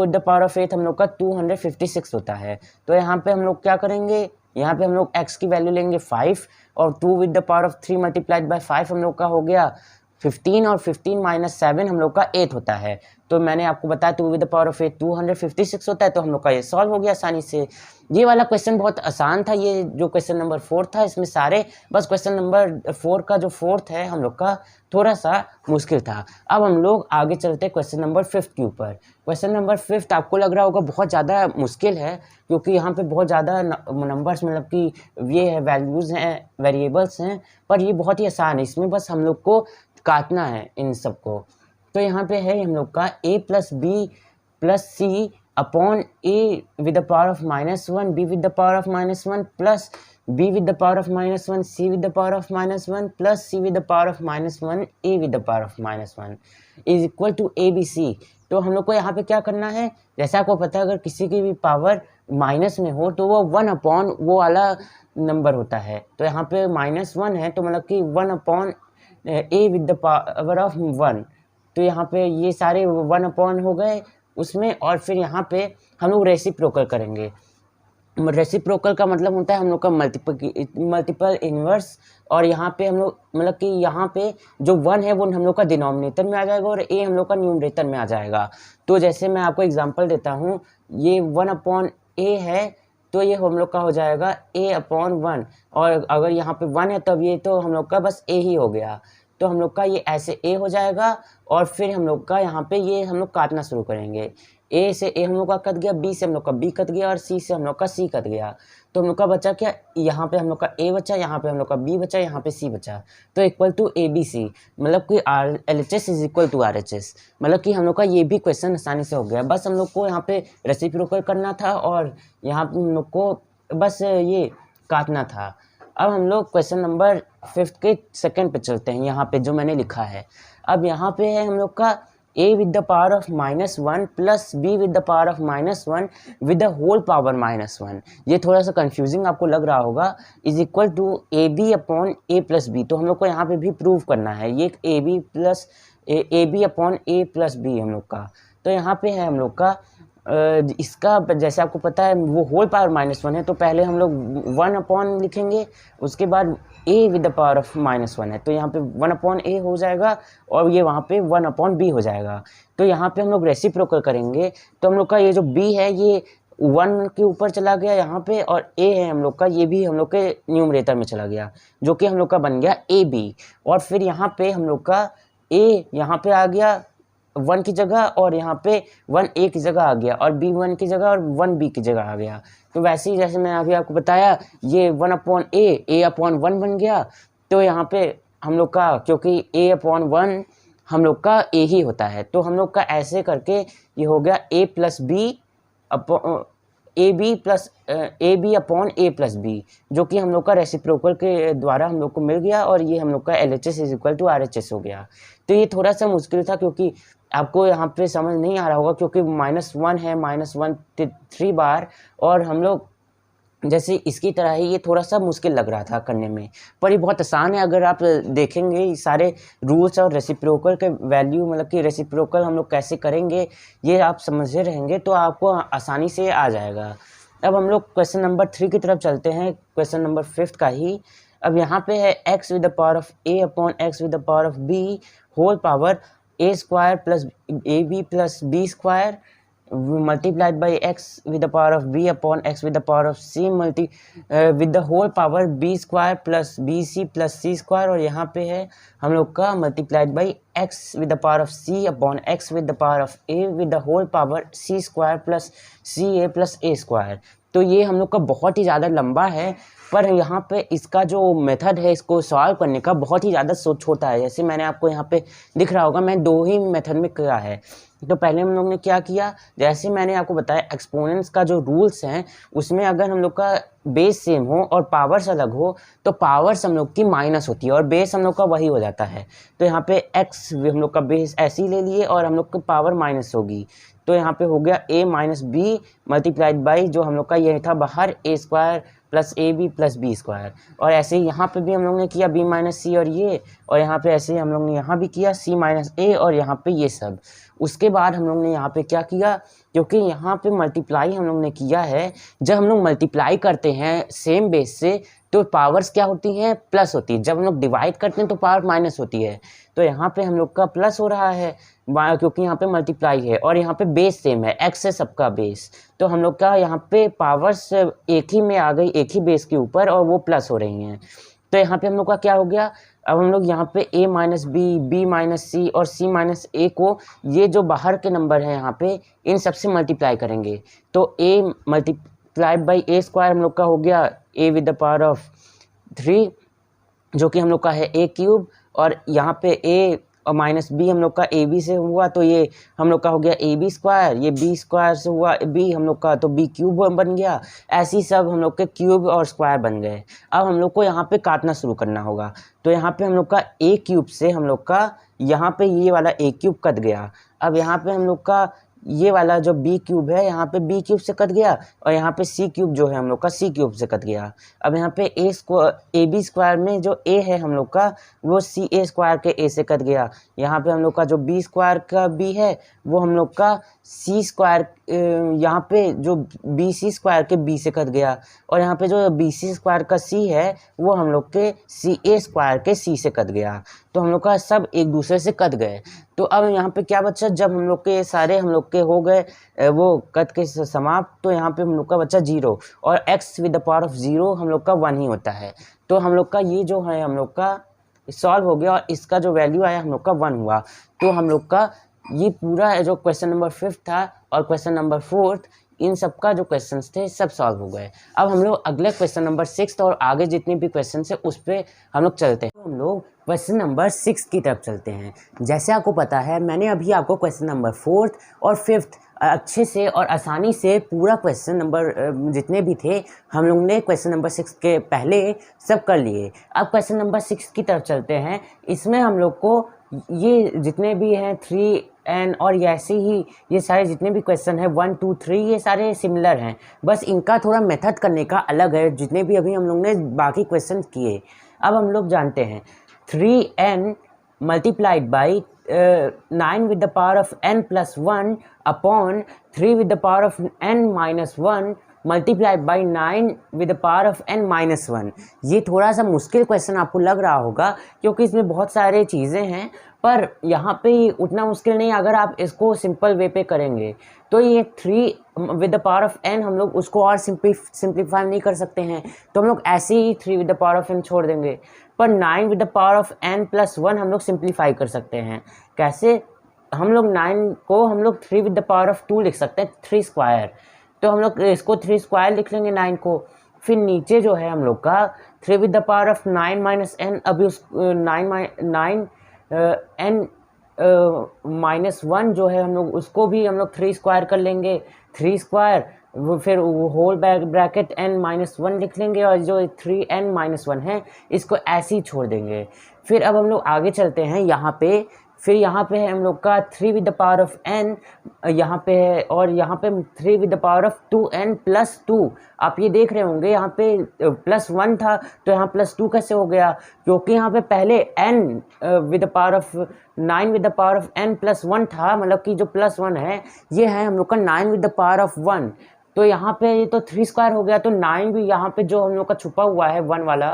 द पावर ऑफ 8 हम लोग का 256 होता है। तो यहाँ पे हम लोग क्या करेंगे, यहाँ पे हम लोग x की वैल्यू लेंगे 5 और 2 with the power of 3 multiplied by 5 हम लोग का हो गया 15 और 15 माइनस 7 हम लोग का 8 होता है। तो मैंने आपको बताया 2 विद द पावर ऑफ 8 256 होता है, तो हम लोग का ये सॉल्व हो गया आसानी से। ये वाला क्वेश्चन बहुत आसान था, ये जो क्वेश्चन नंबर 4 था इसमें सारे, बस क्वेश्चन नंबर 4 का जो 4th है हम लोग का थोड़ा सा मुश्किल था। अब हम लोग आगे चलते हैं क्वेश्चन नंबर 5 के ऊपर। क्वेश्चन नंबर 5 आपको लग रहा होगा बहुत ज़्यादा मुश्किल है, क्योंकि यहाँ पे बहुत ज़्यादा नंबर्स मतलब कि ये है वैल्यूज़ हैं, वेरिएबल्स हैं, पर ये बहुत ही आसान है, इसमें बस हम लोग को काटना है इन सबको। तो यहाँ पे है हम लोग का a plus b plus c upon a with the power of -1 b with the power of -1 plus b with the power of -1 c with the power of -1 plus c with the power of -1 a with the power of -1 is equal to ABC। तो हम लोग को यहाँ पे क्या करना है, जैसा आपको पता है अगर किसी की भी पावर माइनस में हो तो वो 1 अपॉन वो वाला नंबर होता है। तो यहाँ पे -1 है तो मतलब कि 1 upon a with the power of 1, तो यहाँ पे ये सारे 1 अपॉन हो गए उसमें, और फिर यहाँ पे हम लोग रेसिप्रोकल करेंगे। रेसिप्रोकल का मतलब होता है हम लोग का मल्टीपल इन्वर्स, और यहाँ पे हम लोग मतलब कि यहाँ पे जो 1 है वो हम लोग का डिनोमिनेटर में आ जाएगा और a हम लोग का न्यूमरेटर में आ जाएगा। तो जैसे मैं आपको एग्जांपल देता हूँ, ये 1 अपॉन a है तो ये हम लोग का हो जाएगा a अपॉन 1, और अगर यहाँ पे 1 है तब ये तो हम लोग का बस a ही हो गया। तो हम लोग का ये ऐसे a हो जाएगा, और फिर हम लोग का यहाँ पे ये हम लोग काटना शुरू करेंगे। a से a हम लोग का कट गया, b से हम लोग का b कट गया और c से हम लोग का c कट गया। तो हम लोग का बचा क्या, यहाँ पे हम लोग का a बचा, यहाँ पे हम लोग का b बचा, यहाँ पे c बचा। तो इक्वल टू ABC, मतलब कि LHS is equal to RHS, मतलब कि हम लोग का ये भी क्वेश्चन आसानी से हो गया। बस हम लोग को यहाँ पे रेसिप्रोकल करना था और यहाँ पे हम लोग को बस ये काटना था। अब हम लोग क्वेश्चन नंबर 5 के सेकंड पे चलते हैं, यहाँ पे जो मैंने लिखा है। अब यहाँ पे है हम लोग का a with the power of -1 plus b with the power of -1 with the whole power -1। ये थोड़ा सा कंफ्यूजिंग आपको लग रहा होगा। Is equal to ab upon a plus b. तो हम लोग को यहाँ पे भी प्रूव करना है ये ab upon a plus b हम लोग का। तो यहाँ पे है हम लोग का इसका जैसे आपको पता है वो होल पावर -1 है, तो पहले हम लोग 1 अपॉन लिखेंगे, उसके बाद a with the power of -1 है, तो यहाँ पे 1 अपॉन a हो जाएगा और ये वहाँ पे 1 अपॉन b हो जाएगा। तो यहाँ पे हम लोग रेसिप्रोकल करेंगे, तो हम लोग का ये जो b है ये 1 के ऊपर चला गया यहाँ पे, और a है हम लोग का ये भी हम लोग के न्यूमरेटर में चला गया, जो कि हम लोग का बन गया ab। और फिर यहाँ पे हम लोग का a यहाँ पे आ गया 1 की जगह, और यहाँ पे 1 a की जगह आ गया, और b 1 की जगह और 1 b की जगह आ गया। तो वैसे ही जैसे मैं अभी आपको बताया ये 1 अपॉन a अपॉन 1 बन गया। तो यहाँ पे हम लोग का क्योंकि a अपॉन 1 हम लोग का a ही होता है, तो हम लोग का ऐसे करके ये हो गया a plus b upon a b upon a plus b, जो कि हम लोग का रेसिप्रोकल के द्वारा हम लोग को मिल गया, और ये हम लोग का LHS is equal to RHS हो गया। तो ये थोड़ा सा मुश्किल था क्योंकि आपको यहाँ पे समझ नहीं आ रहा होगा, क्योंकि -1 है, -1 3 बार, और हम लोग जैसे इसकी तरह ही ये थोड़ा सा मुश्किल लग रहा था करने में, पर ये बहुत आसान है। अगर आप देखेंगे सारे रूल्स और रेसिप्रोकल के वैल्यू मतलब कि रेसिप्रोकल हम लोग कैसे करेंगे ये आप समझे रहेंगे तो आपको आसानी से आ जाएगा। अब हम लोग क्वेश्चन नंबर 3 की तरफ चलते हैं, क्वेश्चन नंबर 5 का ही। अब यहाँ पे है x with the power of a upon x with the power of b whole power a square plus ab plus b square multiplied by x with the power of b upon x with the power of c with the whole power b square plus bc plus c square, और यहाँ पे है हम लोग का multiplied by x with the power of c upon x with the power of a with the whole power c square plus ca plus a square। तो ये हम लोग का बहुत ही ज़्यादा लंबा है, पर यहाँ पे इसका जो मेथड है इसको सॉल्व करने का बहुत ही ज़्यादा छोटा है। जैसे मैंने आपको यहाँ पे दिख रहा होगा मैं 2 ही मेथड में किया है। तो पहले हम लोग ने क्या किया, जैसे मैंने आपको बताया एक्सपोनेंट्स का जो रूल्स हैं उसमें अगर हम लोग का बेस सेम हो और पावर्स अलग हो तो पावर्स हम लोग की माइनस होती है और बेस हम लोग का वही हो जाता है। तो यहाँ पे x हम लोग का बेस ऐसे ही ले लिए और हम लोग की पावर माइनस होगी, तो यहाँ पे हो गया a minus b multiplied by जो हम लोग का ये था बाहर a square plus a b plus b square. और ऐसे ही यहाँ पे भी हम लोग ने किया b माइनस सी और ये, और यहाँ पे ऐसे ही हम लोग ने यहाँ भी किया c माइनस ए और यहाँ पे ये सब। उसके बाद हम लोग ने यहाँ पे क्या किया, क्योंकि यहाँ पे मल्टीप्लाई हम लोग ने किया है। जब हम लोग मल्टीप्लाई करते हैं सेम बेस से तो पावर्स क्या होती हैं, प्लस होती है। जब हम लोग डिवाइड करते हैं तो पावर माइनस होती है। तो यहाँ पे हम लोग का प्लस हो रहा है क्योंकि यहाँ पे मल्टीप्लाई है और यहाँ पे बेस सेम है, एक्स है सबका बेस। तो हम लोग का यहाँ पे पावर्स एक ही में आ गई, एक ही बेस के ऊपर, और वो प्लस हो रही हैं। तो यहाँ पे हम लोग का क्या हो गया, अब हम लोग यहाँ पे a minus b, b minus c और c माइनस ए को, ये जो बाहर के नंबर हैं यहाँ पे, इन सबसे मल्टीप्लाई करेंगे। तो a multiply by A square हम लोग का हो गया a with the power of 3, जो कि हम लोग का है a क्यूब, और यहाँ पे a और माइनस बी हम लोग का ए बी से हुआ, तो ये हम लोग का हो गया ए बी स्क्वायर, ये बी स्क्वायर से हुआ बी हम लोग का, तो बी क्यूब बन गया। ऐसे ही सब हम लोग के क्यूब और स्क्वायर बन गए। अब हम लोग को यहाँ पे काटना शुरू करना होगा। तो यहाँ पे हम लोग का ए क्यूब से हम लोग का यहाँ पे ये वाला ए क्यूब कट गया। अब यहाँ पे हम लोग का ये वाला जो बी क्यूब है यहाँ पे बी क्यूब से कट गया, और यहाँ पे सी क्यूब जो है हम लोग का सी क्यूब से कट गया। अब यहाँ पे ए बी स्क्वायर में जो ए है हम लोग का, वो सी ए स्क्वायर के ए से कट गया। यहाँ पे हम लोग का जो बी स्क्वायर का बी है वो हम लोग का सी स्क्वायर, यहाँ पे जो बी सी स्क्वायर के बी से कट गया, और यहाँ पे जो बी सी स्क्वायर का सी है वो हम लोग के सी ए स्क्वायर के सी से कट गया। तो हम लोग का सब एक दूसरे से कट गए। तो अब यहाँ पे क्या बचा, जब हम लोग के सारे हम लोग के हो गए वो कट के समाप्त, तो यहाँ पे हम लोग का बचा 0, और x with the power of 0 हम लोग का 1 ही होता है। तो हम लोग का ये जो है हम लोग का सॉल्व हो गया, और इसका जो वैल्यू आया हम लोग का 1 हुआ। तो हम लोग का ये पूरा जो क्वेश्चन नंबर 5 था और क्वेश्चन नंबर 4, इन सब का जो क्वेश्चंस थे सब सॉल्व हो गए। अब हम लोग अगले क्वेश्चन नंबर 6 और आगे जितने भी क्वेश्चन है उस पर हम लोग चलते हैं। हम लोग क्वेश्चन नंबर 6 की तरफ चलते हैं। जैसे आपको पता है मैंने अभी आपको क्वेश्चन नंबर 4 और 5 अच्छे से और आसानी से पूरा क्वेश्चन नंबर जितने भी थे हम लोग ने क्वेश्चन नंबर 6 के पहले सब कर लिए। अब क्वेश्चन नंबर 6 की तरफ चलते हैं। इसमें हम लोग को ये जितने भी हैं 3n और ऐसे ही ये सारे जितने भी क्वेश्चन हैं 1 2 3 ये सारे सिमिलर हैं, बस इनका थोड़ा मेथड करने का अलग है जितने भी अभी हम लोग ने बाकी क्वेश्चन किए। अब हम लोग जानते हैं 3n multiplied by 9 with the power of n plus 1 upon 3 with the power of n minus 1 multiplied by 9 with the power of n minus 1। ये थोड़ा सा मुश्किल क्वेश्चन आपको लग रहा होगा क्योंकि इसमें बहुत सारे चीज़ें हैं, पर यहाँ पे उतना मुश्किल नहीं अगर आप इसको सिंपल वे पे करेंगे। तो ये 3 with the power of n हम लोग उसको और सिंप्लीफाई नहीं कर सकते हैं, तो हम लोग ऐसे ही 3 with the power of n छोड़ देंगे। पर 9 with the power of n plus 1 हम लोग सिंप्लीफाई कर सकते हैं। कैसे, हम लोग 9 को हम लोग 3 विद द पावर ऑफ 2 लिख सकते हैं, 3 स्क्वायर। तो हम लोग इसको 3 स्क्वायर लिख लेंगे 9 को। फिर नीचे जो है हम लोग का 3 with the power of 9 minus n, अभी उस 9 n माइनस 1 जो है हम लोग उसको भी हम लोग 3 स्क्वायर कर लेंगे, 3 स्क्वायर, फिर होल ब्रैकेट n माइनस 1 लिख लेंगे, और जो 3n माइनस 1 है इसको ऐसे ही छोड़ देंगे। फिर अब हम लोग आगे चलते हैं यहाँ पे। फिर यहाँ पे है हम लोग का 3 with the power of n यहाँ पे है, और यहाँ पे 3 with the power of 2n plus 2। आप ये देख रहे होंगे यहाँ पे प्लस 1 था तो यहाँ प्लस 2 कैसे हो गया, क्योंकि यहाँ पे पहले n with the power of 9 with the power of n plus 1 था, मतलब कि जो प्लस 1 है ये है हम लोग का 9 विद द पावर ऑफ 1। तो यहाँ पे ये तो 3 स्क्वायर हो गया, तो 9 भी यहाँ पे जो हम लोग का छुपा हुआ है 1 वाला,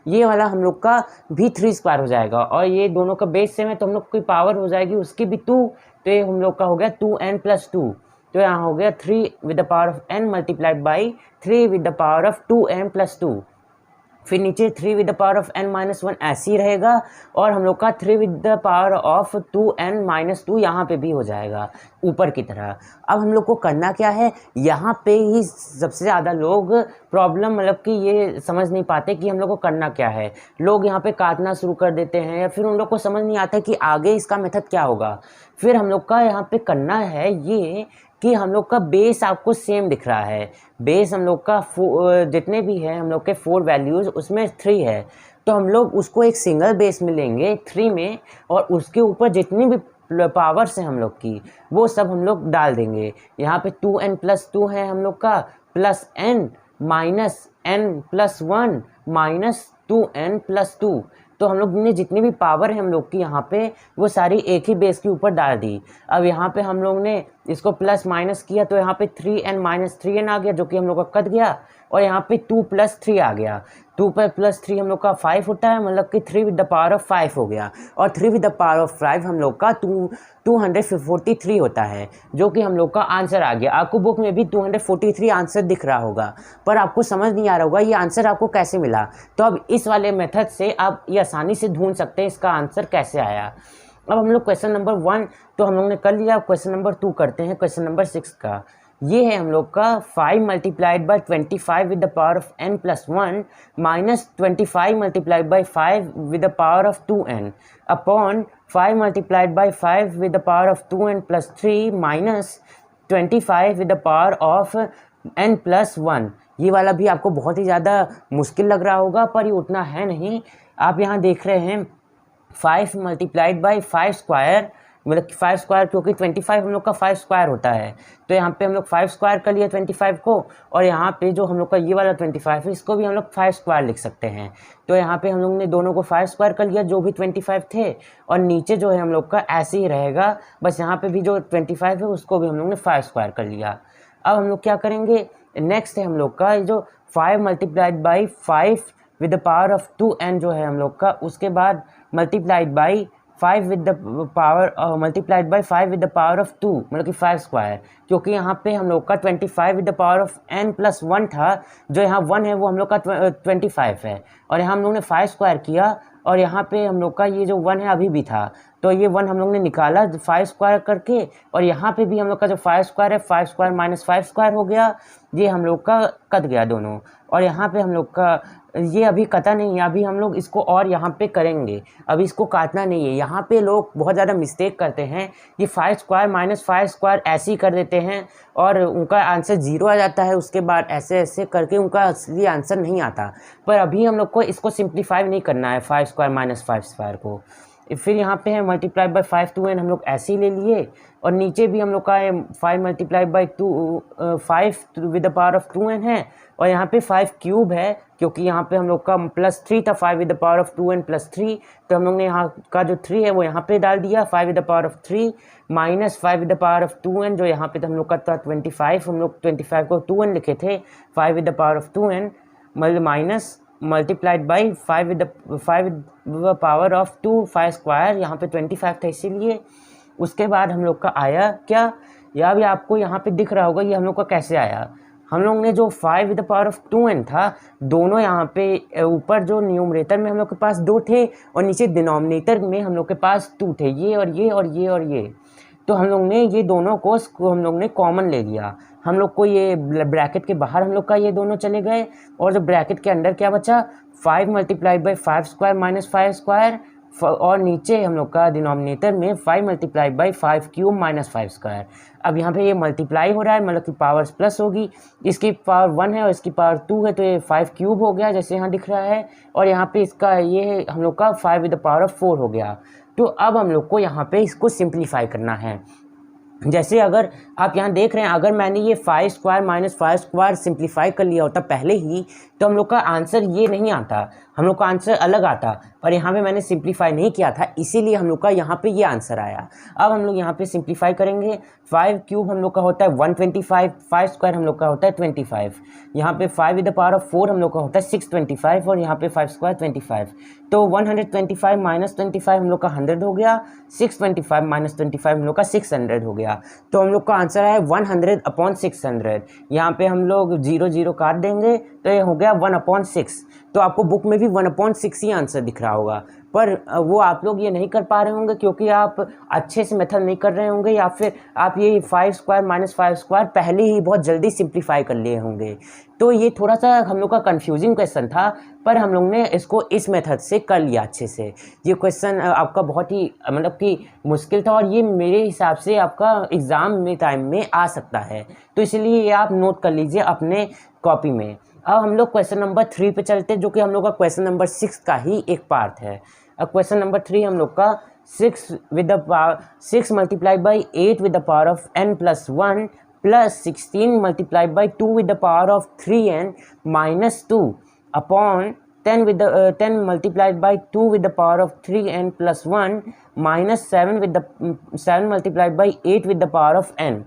ये वाला हम लोग का भी 3 स्क्वायर हो जाएगा, और ये दोनों का बेस सेम है तो हम लोग की पावर हो जाएगी उसकी भी 2। तो ये हम लोग का हो गया 2n प्लस 2। तो यहाँ हो गया 3 with the power of n multiplied by 3 with the power of 2n plus 2। फिर नीचे 3 with the power of n minus 1 ऐसे ही रहेगा, और हम लोग का 3 with the power of 2n minus 2 यहाँ पे भी हो जाएगा ऊपर की तरह। अब हम लोग को करना क्या है, यहाँ पे ही सबसे ज़्यादा लोग प्रॉब्लम मतलब कि ये समझ नहीं पाते कि हम लोग को करना क्या है। लोग यहाँ पे काटना शुरू कर देते हैं, या फिर उन लोग को समझ नहीं आता कि आगे इसका मेथड क्या होगा। फिर हम लोग का यहाँ पे करना है ये कि हम लोग का बेस आपको सेम दिख रहा है। बेस हम लोग का जितने भी है हम लोग के 4 वैल्यूज़ उसमें 3 है, तो हम लोग उसको एक सिंगल बेस में लेंगे 3 में, और उसके ऊपर जितनी भी पावर्स हैं हम लोग की वो सब हम लोग डाल देंगे। यहाँ पे 2n प्लस 2 है हम लोग का, plus n minus n plus 1 minus 2n plus 2। तो हम लोग ने जितनी भी पावर है हम लोग की यहाँ पे वो सारी एक ही बेस के ऊपर डाल दी। अब यहाँ पे हम लोग ने इसको प्लस माइनस किया तो यहाँ पे 3n माइनस 3n आ गया जो कि हम लोग का कट गया, और यहाँ पे 2 + 3 आ गया। 2 + 3 हम लोग का 5 होता है, मतलब कि 3 विद द पावर ऑफ 5 हो गया, और 3 विद द पावर ऑफ 5 हम लोग का 243 होता है, जो कि हम लोग का आंसर आ गया। आपको बुक में भी 243 आंसर दिख रहा होगा, पर आपको समझ नहीं आ रहा होगा ये आंसर आपको कैसे मिला। तो अब इस वाले मेथड से आप ये आसानी से ढूंढ सकते हैं इसका आंसर कैसे आया। अब हम लोग क्वेश्चन नंबर 1 तो हम लोग ने कर लिया, क्वेश्चन नंबर 2 करते हैं, क्वेश्चन नंबर 6 का। ये है हम लोग का 5 × 25 with the power of n + 1 minus 25 × 5 with the power of 2n upon 5 × 5 with the power of 2n + 3 minus 25 with the power of n + 1। ये वाला भी आपको बहुत ही ज़्यादा मुश्किल लग रहा होगा, पर ये उतना है नहीं। आप यहाँ देख रहे हैं 5 × 5 स्क्वायर, मतलब 5 स्क्वायर, क्योंकि 25 हम लोग का 5 स्क्वायर होता है, तो यहाँ पे हम लोग 5 स्क्वायर कर लिया 25 को, और यहाँ पे जो हम लोग का ये वाला 25 है इसको भी हम लोग 5 स्क्वायर लिख सकते हैं। तो यहाँ पे हम लोग ने दोनों को 5 स्क्वायर कर लिया जो भी 25 थे, और नीचे जो है हम लोग का ऐसे ही रहेगा, बस यहाँ पे भी जो 25 है उसको भी हम लोग ने 5 स्क्वायर कर लिया। अब हम लोग क्या करेंगे, नेक्स्ट है हम लोग का जो 5 × 5 with the power of 2n जो है हम लोग का, उसके बाद multiplied by 5 with the power multiplied by 5 with the power of 2, मतलब कि 5 स्क्वायर, क्योंकि यहाँ पे हम लोग का 25 with the power of n + 1 था, जो यहाँ 1 है वो हम लोग का 25 है, और यहाँ हम लोग ने 5 स्क्वायर किया, और यहाँ पे हम लोग का ये जो 1 है अभी भी था, तो ये 1 हम लोग ने निकाला 5 स्क्वायर करके, और यहाँ पे भी हम लोग का जो 5 स्क्वायर है 5 स्क्वायर माइनस 5 स्क्वायर हो गया, ये हम लोग का कट गया दोनों। और यहाँ पे हम लोग का ये अभी कटा नहीं है, अभी हम लोग इसको और यहाँ पे करेंगे, अभी इसको काटना नहीं है। यहाँ पे लोग बहुत ज़्यादा मिस्टेक करते हैं, ये 5 स्क्वायर माइनस 5 स्क्वायर ऐसे ही कर देते हैं और उनका आंसर 0 आ जाता है, उसके बाद ऐसे ऐसे करके उनका असली आंसर नहीं आता। पर अभी हम लोग को इसको सिंप्लीफाई नहीं करना है 5 स्क्वायर माइनस 5 स्क्वायर को। फिर यहाँ पे है मल्टीप्लाई बाई 5 2n हम लोग ऐसे ही ले लिए, और नीचे भी हम लोग का है 5 × 2 5 with the power of 2n है, और यहाँ पे 5 क्यूब है, क्योंकि यहाँ पे हम लोग का +3 था 5 with the power of 2n + 3, तो हम लोग ने यहाँ का जो 3 है वो यहाँ पे डाल दिया 5 with the power of 3 minus 5 with the power of 2n, जो यहाँ पे तो हम लोग का था 25, हम लोग 25 को 2n लिखे थे, 5 with the power of 2n minus multiplied by 5 with the power of 2 5 square, यहाँ पे 25 था इसीलिए। उसके बाद हम लोग का आया क्या, या भी आपको यहाँ पे दिख रहा होगा ये हम लोग का कैसे आया। हम लोग ने जो 5 with the power of 2n था, दोनों यहाँ पे ऊपर जो न्यूमरेटर में हम लोग के पास 2 थे, और नीचे डिनोमिनेटर में हम लोग के पास 2 थे, ये और ये और ये और ये। तो हम लोग ने ये दोनों को हम लोग ने कॉमन ले लिया, हम लोग को ये ब्रैकेट के बाहर हम लोग का ये दोनों चले गए, और जो ब्रैकेट के अंदर क्या बचा 5 × 5 स्क्वायर माइनस 5 स्क्वायर, और नीचे हम लोग का डिनोमिनेटर में 5 × 5 क्यूब माइनस 5 स्क्वायर। अब यहाँ पे ये मल्टीप्लाई हो रहा है, मतलब कि पावर्स प्लस होगी, इसकी पावर 1 है और इसकी पावर 2 है, तो ये 5 क्यूब हो गया जैसे यहाँ दिख रहा है, और यहाँ पे इसका ये हम लोग का 5 विद द पावर ऑफ 4 हो गया। तो अब हम लोग को यहाँ पे इसको सिंप्लीफाई करना है। जैसे अगर आप यहाँ देख रहे हैं, अगर मैंने ये 5 स्क्वायर माइनस 5 स्क्वायर सिंप्लीफाई कर लिया होता पहले ही, तो हम लोग का आंसर ये नहीं आता, हम लोग का आंसर अलग आता, पर यहाँ पे मैंने सिंप्लीफाई नहीं किया था, इसीलिए हम लोग का यहाँ पे ये आंसर आया। अब हम लोग यहाँ पे सिंप्लीफाई करेंगे, 5 क्यूब हम लोग का होता है 125, 5 स्क्वायर हम लोग का होता है 25, यहाँ पे 5 विद द पावर ऑफ 4 हम लोग का होता है 625, और यहाँ पे 5 स्क्वायर 25, तो 125 माइनस 25 हम लोग का 100 हो गया, 625 माइनस 25 हम लोग का 600 हो गया। तो हम लोग का आंसर है 100/600। यहाँ पे हम लोग 0 0 काट देंगे, तो ये हो गया 1/6। तो आपको बुक में भी 1/6 ही आंसर दिख रहा होगा, पर वो आप लोग ये नहीं कर पा रहे होंगे क्योंकि आप अच्छे से मेथड नहीं कर रहे होंगे, या फिर आप ये 5 स्क्वायर माइनस 5 स्क्वायर पहले ही बहुत जल्दी सिंप्लीफाई कर लिए होंगे। तो ये थोड़ा सा हम लोग का कंफ्यूजिंग क्वेश्चन था, पर हम लोग ने इसको इस मेथड से कर लिया अच्छे से। ये क्वेश्चन आपका बहुत ही मतलब कि मुश्किल था, और ये मेरे हिसाब से आपका एग्ज़ाम में टाइम में आ सकता है, तो इसलिए ये आप नोट कर लीजिए अपने कॉपी में। अब हम लोग क्वेश्चन नंबर 3 पे चलते हैं, जो कि हम लोग का क्वेश्चन नंबर 6 का ही एक पार्ट है। अब क्वेश्चन नंबर 3 हम लोग का 6 with the power 6 × 8 with the power of n + 1 plus 16 × 2 with the power of 3n minus 2 upon 10 with the 10 multiplied by 2 with the power of 3n plus 1 minus 7 with the 7 multiplied by 8 with the power of n।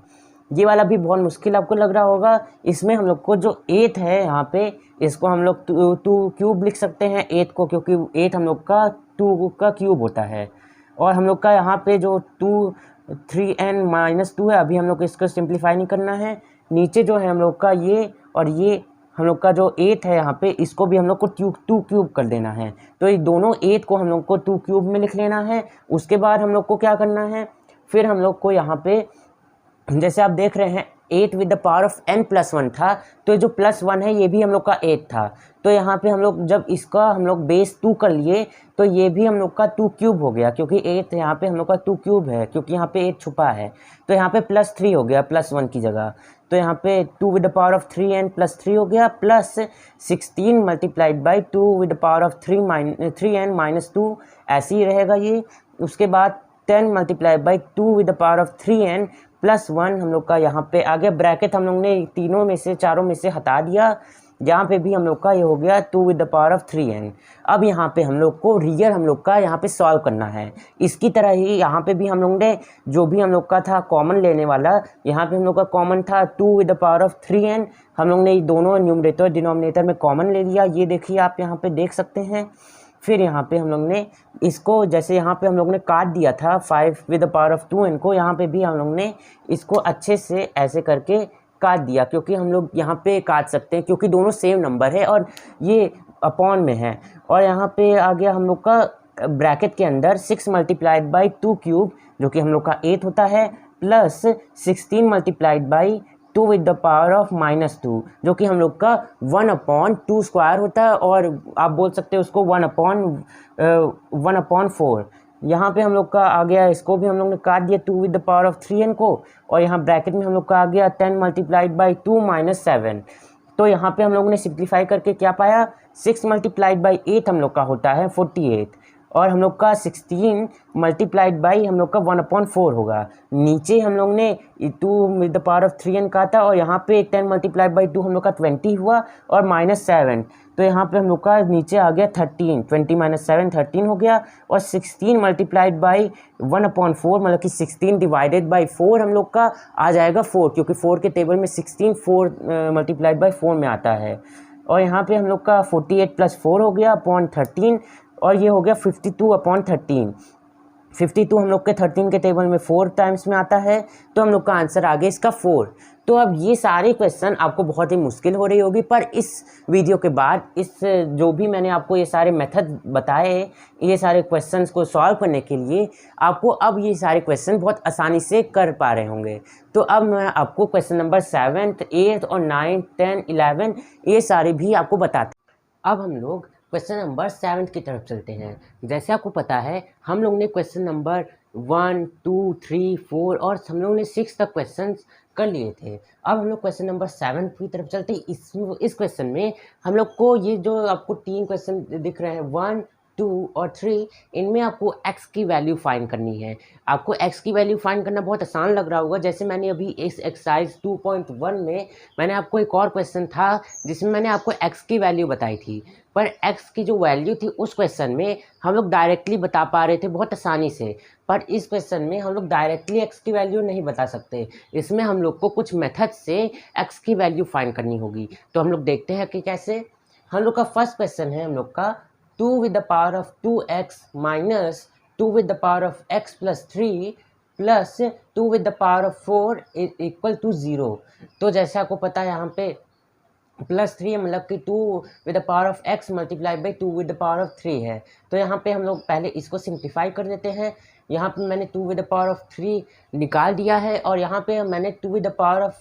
ये वाला भी बहुत मुश्किल आपको लग रहा होगा। इसमें हम लोग को जो 8 है यहाँ पे, इसको हम लोग 2 क्यूब लिख सकते हैं 8 को, क्योंकि 8 हम लोग का 2 का क्यूब होता है। और हम लोग का यहाँ पे जो 3n माइनस 2 है, अभी हम लोग को इसको सिंप्लीफाई नहीं करना है। नीचे जो है हम लोग का ये और ये हम लोग का जो 8 है यहाँ पे, इसको भी हम लोग को 2 क्यूब कर देना है। तो ये दोनों 8 को हम लोग को 2 क्यूब में लिख लेना है। उसके बाद हम लोग को क्या करना है, फिर हम लोग को यहाँ पे जैसे आप देख रहे हैं 8 with the power of n plus 1 था, तो जो प्लस 1 है ये भी हम लोग का 8 था। तो यहाँ पे हम लोग जब इसका हम लोग बेस 2 कर लिए तो ये भी हम लोग का 2 क्यूब हो गया, क्योंकि 8 यहाँ पे हम लोग का 2 क्यूब है, क्योंकि यहाँ पे 8 छुपा है। तो यहाँ पे प्लस 3 हो गया प्लस 1 की जगह। तो यहाँ पे 2 with the power of 3n plus 3 हो गया, plus 16 multiplied by 2 with the power of 3n minus 2, ऐसे ही रहेगा ये। उसके बाद 10 multiplied by 2 with the power of 3n plus 1 हम लोग का यहाँ पे आ गया। ब्रैकेट हम लोग ने तीनों में से चारों में से हटा दिया, यहाँ पे भी हम लोग का ये हो गया 2 with the power of 3n। अब यहाँ पे हम लोग को रियल हम लोग का यहाँ पे सॉल्व करना है। इसकी तरह ही यहाँ पे भी हम लोग ने जो भी हम लोग का था कॉमन लेने वाला, यहाँ पे हम लोग का कॉमन था 2 with the power of 3n। हम लोग ने दोनों न्यूमरेटर और डिनोमिनेटर में कॉमन ले लिया, ये देखिए आप यहाँ पे देख सकते हैं। फिर यहाँ पे हम लोग ने इसको, जैसे यहाँ पे हम लोग ने काट दिया था 5 with the power of 2n को, यहाँ पे भी हम लोग ने इसको अच्छे से ऐसे करके काट दिया, क्योंकि हम लोग यहाँ पे काट सकते हैं क्योंकि दोनों सेम नंबर है और ये अपॉन में है। और यहाँ पे आ गया हम लोग का ब्रैकेट के अंदर 6 मल्टीप्लाइड बाई 2 क्यूब, जो कि हम लोग का 8 होता है, plus 16 multiplied by 2 with the power of minus 2, जो कि हम लोग का 1/2 स्क्वायर होता है, और आप बोल सकते हैं उसको 1/4। यहाँ पे हम लोग का आ गया, इसको भी हम लोग ने काट दिया 2 with the power of 3n को, और यहाँ ब्रैकेट में हम लोग का आ गया 10 मल्टीप्लाइड बाई 2 माइनस 7। तो यहाँ पे हम लोग ने सिंप्लीफाई करके क्या पाया, 6 मल्टीप्लाइड बाई 8 हम लोग का होता है 48, और हम लोग का 16 मल्टीप्लाइड बाई हम लोग का 1/4 होगा। नीचे हम लोग ने 2 with the power of 3n का था, और यहाँ पे 10 मल्टीप्लाइड बाई 2 हम लोग का 20 हुआ, और माइनस 7। तो यहाँ पे हम लोग का नीचे आ गया 13, 20 माइनस 7 13 हो गया, और 16 मल्टीप्लाइड बाई 1/4 मतलब कि 16 डिवाइडेड बाई 4 हम लोग का आ जाएगा 4, क्योंकि 4 के टेबल में 16 4 मल्टीप्लाइड बाई 4 में आता है। और यहाँ पे हम लोग का 48 प्लस 4 हो गया अपॉन 13, और ये हो गया 52/13। 52 हम लोग के 13 के टेबल में 4 टाइम्स में आता है, तो हम लोग का आंसर आ गया इसका 4। तो अब ये सारे क्वेश्चन आपको बहुत ही मुश्किल हो रही होगी, पर इस वीडियो के बाद इस जो भी मैंने आपको ये सारे मेथड बताए, ये सारे क्वेश्चंस को सॉल्व करने के लिए आपको अब ये सारे क्वेश्चन बहुत आसानी से कर पा रहे होंगे। तो अब मैं आपको क्वेश्चन नंबर 7, 8 और 9, 10, 11 ये सारे भी आपको बताते हैं। अब हम लोग क्वेश्चन नंबर 7 की तरफ चलते हैं। जैसे आपको पता है हम लोग ने क्वेश्चन नंबर 1, 2, 3, 4 और हम लोग ने 6 तक क्वेश्चंस कर लिए थे। अब हम लोग क्वेश्चन नंबर 7 की तरफ चलते हैं। इस क्वेश्चन में हम लोग को ये जो आपको 3 क्वेश्चन दिख रहे हैं 1, 2 और 3, इनमें आपको x की वैल्यू फाइंड करनी है। आपको x की वैल्यू फाइंड करना बहुत आसान लग रहा होगा। जैसे मैंने अभी इस एक्सरसाइज 2.1 में मैंने आपको एक और क्वेश्चन था जिसमें मैंने आपको x की वैल्यू बताई थी, पर x की जो वैल्यू थी उस क्वेश्चन में हम लोग डायरेक्टली बता पा रहे थे बहुत आसानी से, पर इस क्वेश्चन में हम लोग डायरेक्टली x की वैल्यू नहीं बता सकते। इसमें हम लोग को कुछ मेथड से x की वैल्यू फाइंड करनी होगी। तो हम लोग देखते हैं कि कैसे। हम लोग का फर्स्ट क्वेश्चन है हम लोग का 2 with the power of 2x minus 2 with the power of x plus 3 plus 2 with the power of 4 is equal to 0। तो जैसे आपको पता है यहाँ पे प्लस 3 मतलब कि 2 with the power of x multiply by 2 with the power of 3 है। तो यहाँ पे हम लोग पहले इसको सिंप्लीफाई कर देते हैं। यहाँ पे मैंने 2 with the power of 3 निकाल दिया है, और यहाँ पे मैंने 2 with the power of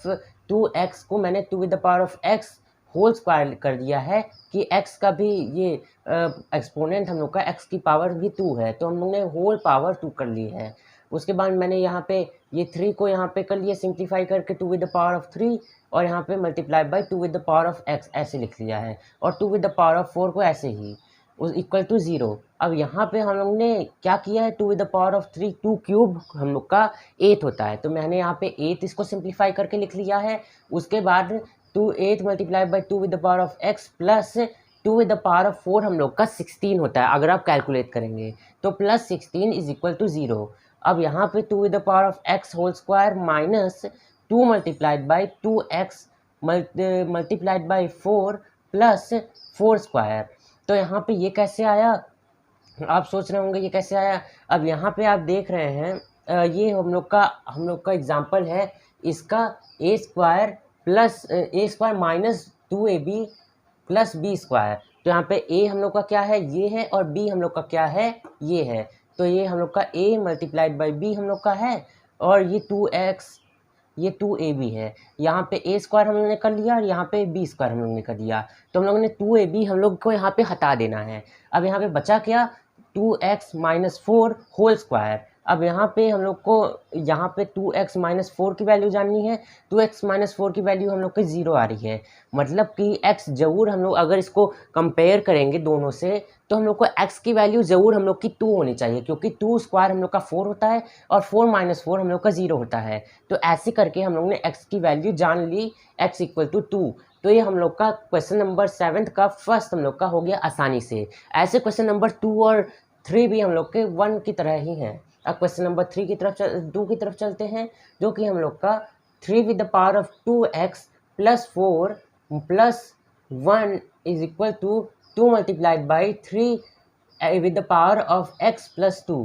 2x को मैंने 2 with the power of x whole square कर दिया है कि x का भी ये एक्सपोनेंट हम लोग का x की पावर भी 2 है, तो हम लोग ने होल पावर 2 कर ली है। उसके बाद मैंने यहाँ पे ये 3 को यहाँ पे कर लिया सिंप्लीफाई करके 2 विद द पावर ऑफ 3, और यहाँ पे multiply by 2 with the power of x ऐसे लिख लिया है, और 2 विद द पावर ऑफ 4 को ऐसे ही उस इक्वल टू 0। अब यहाँ पे हम लोग ने क्या किया है 2 with the power of 3, 2 cube हम लोग का 8 होता है, तो मैंने यहाँ पे 8 इसको सिंप्लीफाई करके लिख लिया है। उसके बाद 8 multiply by 2 with the power of x plus 2 with the power of 4 हम लोग का 16 होता है अगर आप कैलकुलेट करेंगे, तो प्लस 16 इज इक्वल टू 0। अब यहाँ पे 2 with the power of x whole square minus 2 multiplied by 2x multiplied by 4 plus 4 square. तो यहाँ पे ये कैसे आया, आप सोच रहे होंगे ये कैसे आया। अब यहाँ पे आप देख रहे हैं ये हम लोग का एग्जाम्पल है इसका a square minus 2ab plus b square. तो यहाँ पे ए हम लोग का क्या है, ये है, और बी हम लोग का क्या है, ये है। तो ये हम लोग का ए मल्टीप्लाइड बाई बी हम लोग का है, और ये 2x ये 2ab है। यहाँ पे ए स्क्वायर हम लोग ने कर लिया और यहाँ पे बी स्क्वायर हम लोग ने कर दिया। तो हम लोगों ने 2ab हम लोग को यहाँ पे हटा देना है। अब यहाँ पे बचा क्या, 2x माइनस 4 होल स्क्वायर। अब यहाँ पे हम लोग को यहाँ पे 2x माइनस 4 की वैल्यू जाननी है। 2x माइनस 4 की वैल्यू हम लोग की 0 आ रही है, मतलब कि x जरूर हम लोग अगर इसको कंपेयर करेंगे दोनों से तो हम लोग को x की वैल्यू ज़रूर हम लोग की 2 होनी चाहिए, क्योंकि 2 स्क्वायर हम लोग का 4 होता है और 4 माइनस 4 हम लोग का 0 होता है। तो ऐसे करके हम लोग ने x की वैल्यू जान ली, x इक्वल टू 2। तो ये हम लोग का क्वेश्चन नंबर 7 का फर्स्ट हम लोग का हो गया आसानी से। ऐसे क्वेश्चन नंबर 2 और 3 भी हम लोग के 1 की तरह ही हैं। अब क्वेश्चन नंबर 2 की तरफ चलते हैं, जो कि हम लोग का 3 with the power of 2x plus 4 plus 1 is equal to 2 multiplied by 3 with the power of x plus 2।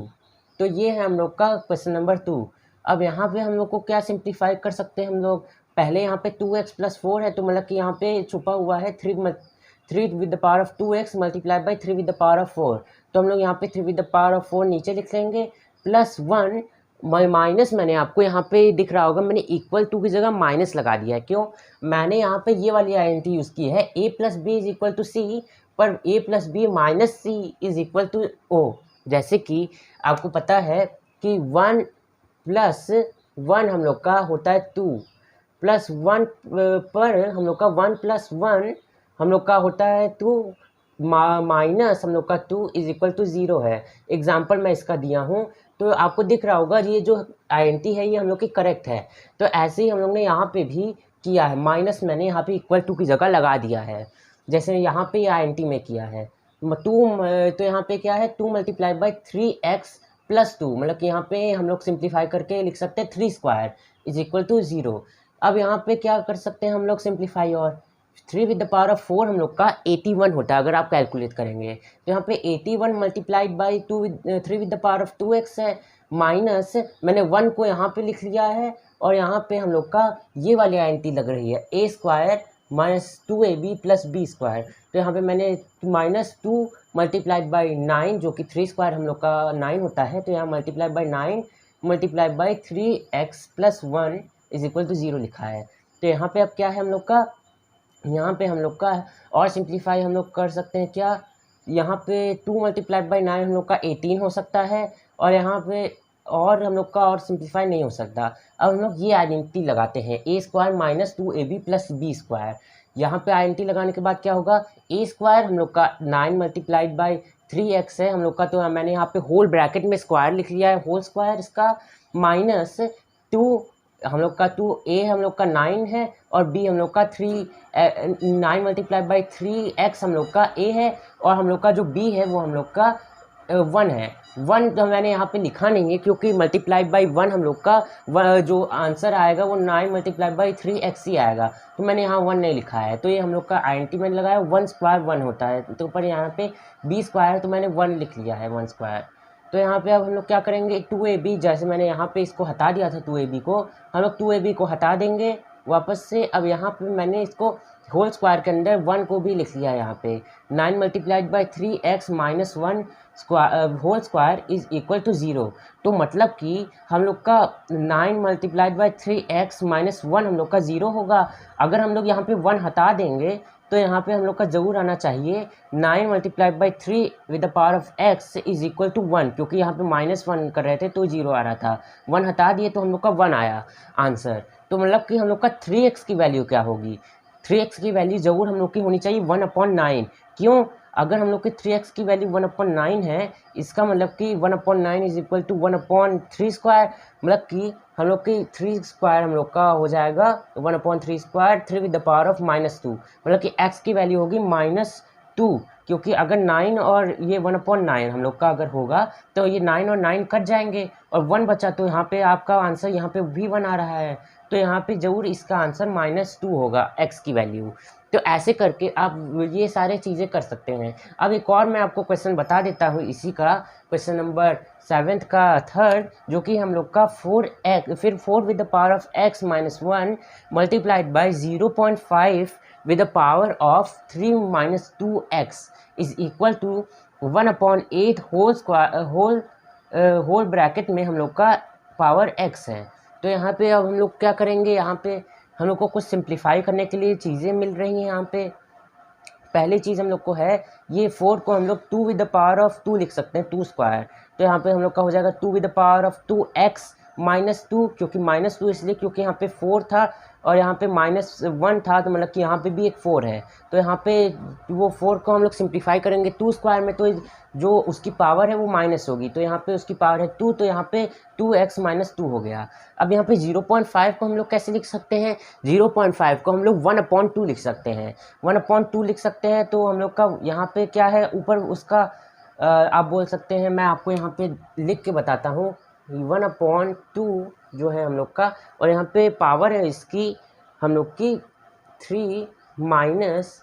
तो ये है हम लोग का क्वेश्चन नंबर 2। अब यहाँ पे हम लोग को क्या सिंप्लीफाई कर सकते हैं हम लोग, पहले यहाँ पे 2x प्लस 4 है, तो मतलब कि यहाँ पे छुपा हुआ है 3 with the power of 2x multiplied by 3 with the power of 4। तो हम लोग यहाँ पे 3 विद द पावर ऑफ 4 नीचे लिख लेंगे, प्लस 1 माइनस, मैंने आपको यहाँ पे दिख रहा होगा मैंने इक्वल टू की जगह माइनस लगा दिया है। क्यों, मैंने यहाँ पे ये वाली आइडेंटिटी यूज़ की है, a plus b is equal to c, पर a plus b minus c is equal to o. जैसे कि आपको पता है कि 1 प्लस 1 हम लोग का होता है 2, प्लस 1 पर हम लोग का 1 प्लस 1 हम लोग का होता है 2, माइनस हम लोग का 2 इज इक्वल टू 0 है। एग्जाम्पल मैं इसका दिया हूँ, तो आपको दिख रहा होगा ये जो आइडेंटिटी है ये हम लोग की करेक्ट है। तो ऐसे ही हम लोग ने यहाँ पे भी किया है, माइनस मैंने यहाँ पे इक्वल टू की जगह लगा दिया है, जैसे यहाँ पे ये आइडेंटिटी में किया है। 2 तो यहाँ पे क्या है, 2 मल्टीप्लाई बाई 3x प्लस 2, मतलब कि यहाँ पे हम लोग सिंप्लीफाई करके लिख सकते हैं 3 स्क्वायर इज इक्वल टू 0। अब यहाँ पे क्या कर सकते हैं हम लोग सिंप्लीफाई, और 3 विद द पावर ऑफ 4 हम लोग का 81 होता है अगर आप कैलकुलेट करेंगे। तो यहाँ पे 81 multiplied by 3 with the power of 2x है, माइनस मैंने 1 को यहाँ पे लिख लिया है, और यहाँ पे हम लोग का ये वाली आइडेंटिटी लग रही है a square minus 2ab plus b square. तो यहाँ पे मैंने माइनस 2 मल्टीप्लाइड बाई 9, जो कि 3 स्क्वायर हम लोग का 9 होता है, तो यहाँ multiplied by 9 multiplied by 3x plus 1 is equal to 0 लिखा है। तो यहाँ पे अब क्या है हम लोग का, यहाँ पे हम लोग का और सिंप्लीफाई हम लोग कर सकते हैं क्या, यहाँ पे 2 मल्टीप्लाइड बाई 9 हम लोग का 18 हो सकता है, और यहाँ पे और हम लोग का और सिंप्लीफाई नहीं हो सकता। अब हम लोग ये आइडेंटिटी लगाते हैं, a square minus 2ab plus b square. यहाँ पे आइडेंटिटी लगाने के बाद क्या होगा, a स्क्वायर हम लोग का 9 मल्टीप्लाइड बाई 3x है हम लोग का, तो मैंने यहाँ पे होल ब्रैकेट में स्क्वायर लिख लिया है, होल स्क्वायर इसका, माइनस 2 हम लोग का 2a हम लोग का 9 है, और b हम लोग का 9 मल्टीप्लाइड बाई 3x हम लोग का a है, और हम लोग का जो b है वो हम लोग का 1 है। 1 तो मैंने यहाँ पे लिखा नहीं है, क्योंकि मल्टीप्लाइड बाई 1 हम लोग का जो आंसर आएगा वो 9 मल्टीप्लाइड बाई 3x ही आएगा, तो मैंने यहाँ 1 नहीं लिखा है। तो ये हम लोग का आइडेंटिटी मैंने लगाया, 1 स्क्वायर 1 होता है, तो पर यहाँ पे b स्क्वायर तो मैंने 1 लिख लिया है, 1 स्क्वायर। तो यहाँ पे अब हम लोग क्या करेंगे, 2ab, जैसे मैंने यहाँ पे इसको हटा दिया था 2ab को, हम लोग 2ab को हटा देंगे वापस से। अब यहाँ पे मैंने इसको होल स्क्वायर के अंदर 1 को भी लिख लिया है, यहाँ पे 9 multiplied by 3x minus 1 whole square is equal to 0। तो मतलब कि हम लोग का 9 मल्टीप्लाइड बाई 3x माइनस 1 हम लोग का 0 होगा। अगर हम लोग यहाँ पे 1 हटा देंगे तो यहाँ पे हम लोग का ज़रूर आना चाहिए 9 multiplied by 3 with the power of x is equal to 1, क्योंकि यहाँ पे -1 कर रहे थे तो 0 आ रहा था, 1 हटा दिए तो हम लोग का 1 आया आंसर। तो मतलब कि हम लोग का 3x की वैल्यू क्या होगी, 3x की वैल्यू ज़रूर हम लोग की होनी चाहिए 1/9। क्यों, अगर हम लोग की 3x की वैल्यू 1/9 है, इसका मतलब कि 1/9 इज इक्वल टू 1/3 स्क्वायर, मतलब कि हम लोग की 3 स्क्वायर हम लोग का हो जाएगा 1/3 square 3 with the power of -2, मतलब कि x की वैल्यू होगी 2, क्योंकि अगर 9 और ये 1/9 हम लोग का अगर होगा तो ये 9 और 9 कट जाएंगे और 1 बचा, तो यहाँ पे आपका आंसर यहाँ पे भी 1 आ रहा है, तो यहाँ पे ज़रूर इसका आंसर -2 होगा x की वैल्यू। तो ऐसे करके आप ये सारे चीज़ें कर सकते हैं। अब एक और मैं आपको क्वेश्चन बता देता हूँ इसी का, क्वेश्चन नंबर 7 का थर्ड, जो कि हम लोग का 4x फिर 4 with the power of x minus 1 multiplied by 0.5 with the power of 3 minus 2x is equal to 1/8 whole square whole bracket में हम लोग का पावर x है। तो यहाँ पे अब हम लोग क्या करेंगे, यहाँ पे हम लोग को कुछ सिंप्लीफाई करने के लिए चीज़ें मिल रही हैं। यहाँ पे पहली चीज़ हम लोग को है, ये 4 को हम लोग 2 विद द पावर ऑफ 2 लिख सकते हैं, 2 स्क्वायर। तो यहाँ पे हम लोग का हो जाएगा 2 with the power of 2x -2, क्योंकि -2 इसलिए क्योंकि यहाँ पे 4 था और यहाँ पे -1 था, तो मतलब कि यहाँ पे भी एक 4 है। तो यहाँ पे वो 4 को हम लोग सिंप्लीफाई करेंगे 2 स्क्वायर में, तो जो उसकी पावर है वो माइनस होगी, तो यहाँ पे उसकी पावर है 2, तो यहाँ पे 2x -2 हो गया। अब यहाँ पे 0.5 को हम लोग कैसे लिख सकते हैं, 0.5 को हम लोग 1/2 लिख सकते हैं, 1/2 लिख सकते हैं। तो हम लोग का यहाँ पे क्या है, ऊपर उसका आप बोल सकते हैं, मैं आपको यहाँ पे लिख के बताता हूँ, 1/2 जो है हम लोग का, और यहाँ पे पावर है इसकी हम लोग की 3 माइनस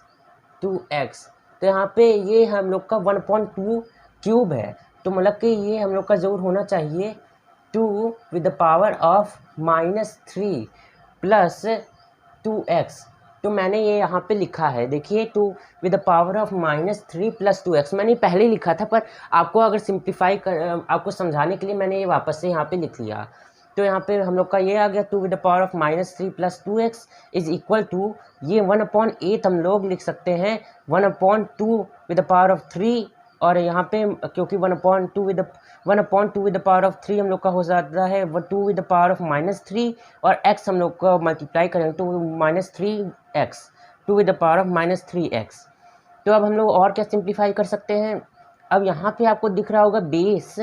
2x। तो यहाँ पे ये हम लोग का 1/2 क्यूब है, तो मतलब कि ये हम लोग का ज़रूर होना चाहिए 2 with the power of -3 plus 2x। तो मैंने ये यहाँ पे लिखा है, देखिए 2 with the power of -3 plus 2x मैंने पहले लिखा था, पर आपको अगर सिंप्लीफाई कर आपको समझाने के लिए मैंने ये वापस से यहाँ पे लिख लिया। तो यहाँ पे हम लोग का ये आ गया 2 with the power of -3 plus 2x is equal to, ये 1/8 हम लोग लिख सकते हैं 1/2 विद द पावर ऑफ 3, और यहाँ पे क्योंकि 1/2 विद द पावर ऑफ 3 हम लोग का हो जाता है 2 विद द पावर ऑफ -3, और x हम लोग को मल्टीप्लाई करेंगे तो -3x, 2 with the power of -3x। तो अब हम लोग और क्या सिंप्लीफाई कर सकते हैं, अब यहाँ पे आपको दिख रहा होगा बेस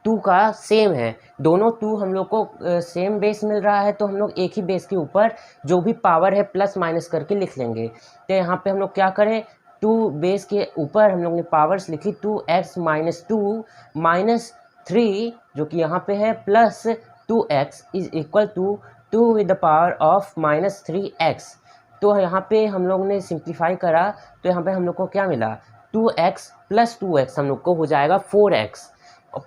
2 का सेम है, दोनों 2 हम लोग को सेम बेस मिल रहा है, तो हम लोग एक ही बेस के ऊपर जो भी पावर है प्लस माइनस करके लिख लेंगे। तो यहाँ पे हम लोग क्या करें, 2 बेस के ऊपर हम लोग ने पावर्स लिखी 2x -2 -3 जो कि यहाँ पे है plus 2x is equal to 2 with the power of -3x। तो यहाँ पे हम लोग ने सिंप्लीफाई करा, तो यहाँ पे हम लोग को क्या मिला, 2x प्लस 2x हम लोग को हो जाएगा 4x,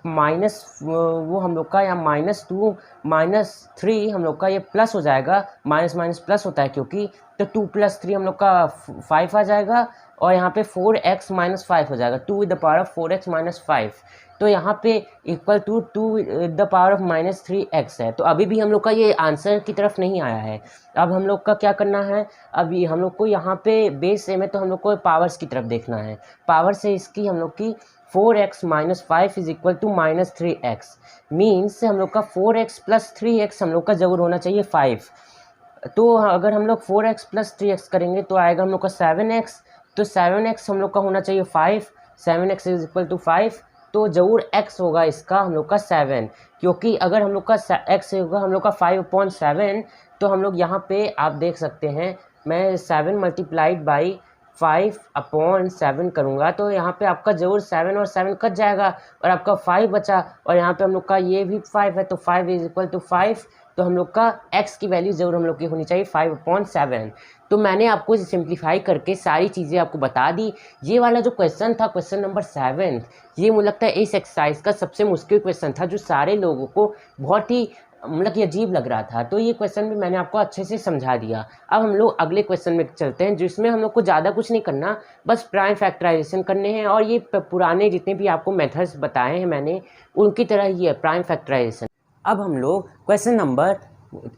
माइनस वो हम लोग का यहाँ -2 -3 हम लोग का ये प्लस हो जाएगा, माइनस माइनस प्लस होता है क्योंकि, तो 2 + 3 हम लोग का 5 आ जाएगा, और यहाँ पे 4x - 5 हो जाएगा, 2 with the power of 4x - 5। तो यहाँ पे equal to 2 with the power of -3x है। तो अभी भी हम लोग का ये आंसर की तरफ नहीं आया है। अब हम लोग का क्या करना है, अभी हम लोग को यहाँ पे बेस सेम है तो हम लोग को पावर्स की तरफ देखना है। पावर से इसकी हम लोग की 4x - 5 is equal to -3x, means हम लोग का 4x + 3x हम लोग का ज़रूर होना चाहिए 5। तो अगर हम लोग 4x + 3x करेंगे तो आएगा हम लोग का 7x, तो 7x हम लोग का होना चाहिए 5, 7x इज इक्वल टू 5, तो ज़रूर x होगा इसका हम लोग का 7, क्योंकि अगर हम लोग का x होगा हम लोग का 5/7, तो हम लोग यहाँ पे आप देख सकते हैं, मैं 7 मल्टीप्लाइड बाई 5/7 करूँगा, तो यहाँ पे आपका ज़रूर 7 और 7 कट जाएगा और आपका 5 बचा, और यहाँ पे हम लोग का ये भी 5 है, तो 5 इज इक्वल टू 5, तो हम लोग का x की वैल्यू ज़रूर हम लोग की होनी चाहिए 5/7। तो मैंने आपको सिंप्लीफाई करके सारी चीज़ें आपको बता दी। ये वाला जो क्वेश्चन था, क्वेश्चन नंबर 7, ये मुझे लगता है इस एक्सरसाइज का सबसे मुश्किल क्वेश्चन था, जो सारे लोगों को बहुत ही मतलब कि अजीब लग रहा था। तो ये क्वेश्चन भी मैंने आपको अच्छे से समझा दिया। अब हम लोग अगले क्वेश्चन में चलते हैं, जिसमें हम लोग को ज़्यादा कुछ नहीं करना, बस प्राइम फैक्टराइजेशन करने हैं, और ये पुराने जितने भी आपको मेथड्स बताए हैं मैंने, उनकी तरह ही है प्राइम फैक्टराइजेशन। अब हम लोग क्वेश्चन नंबर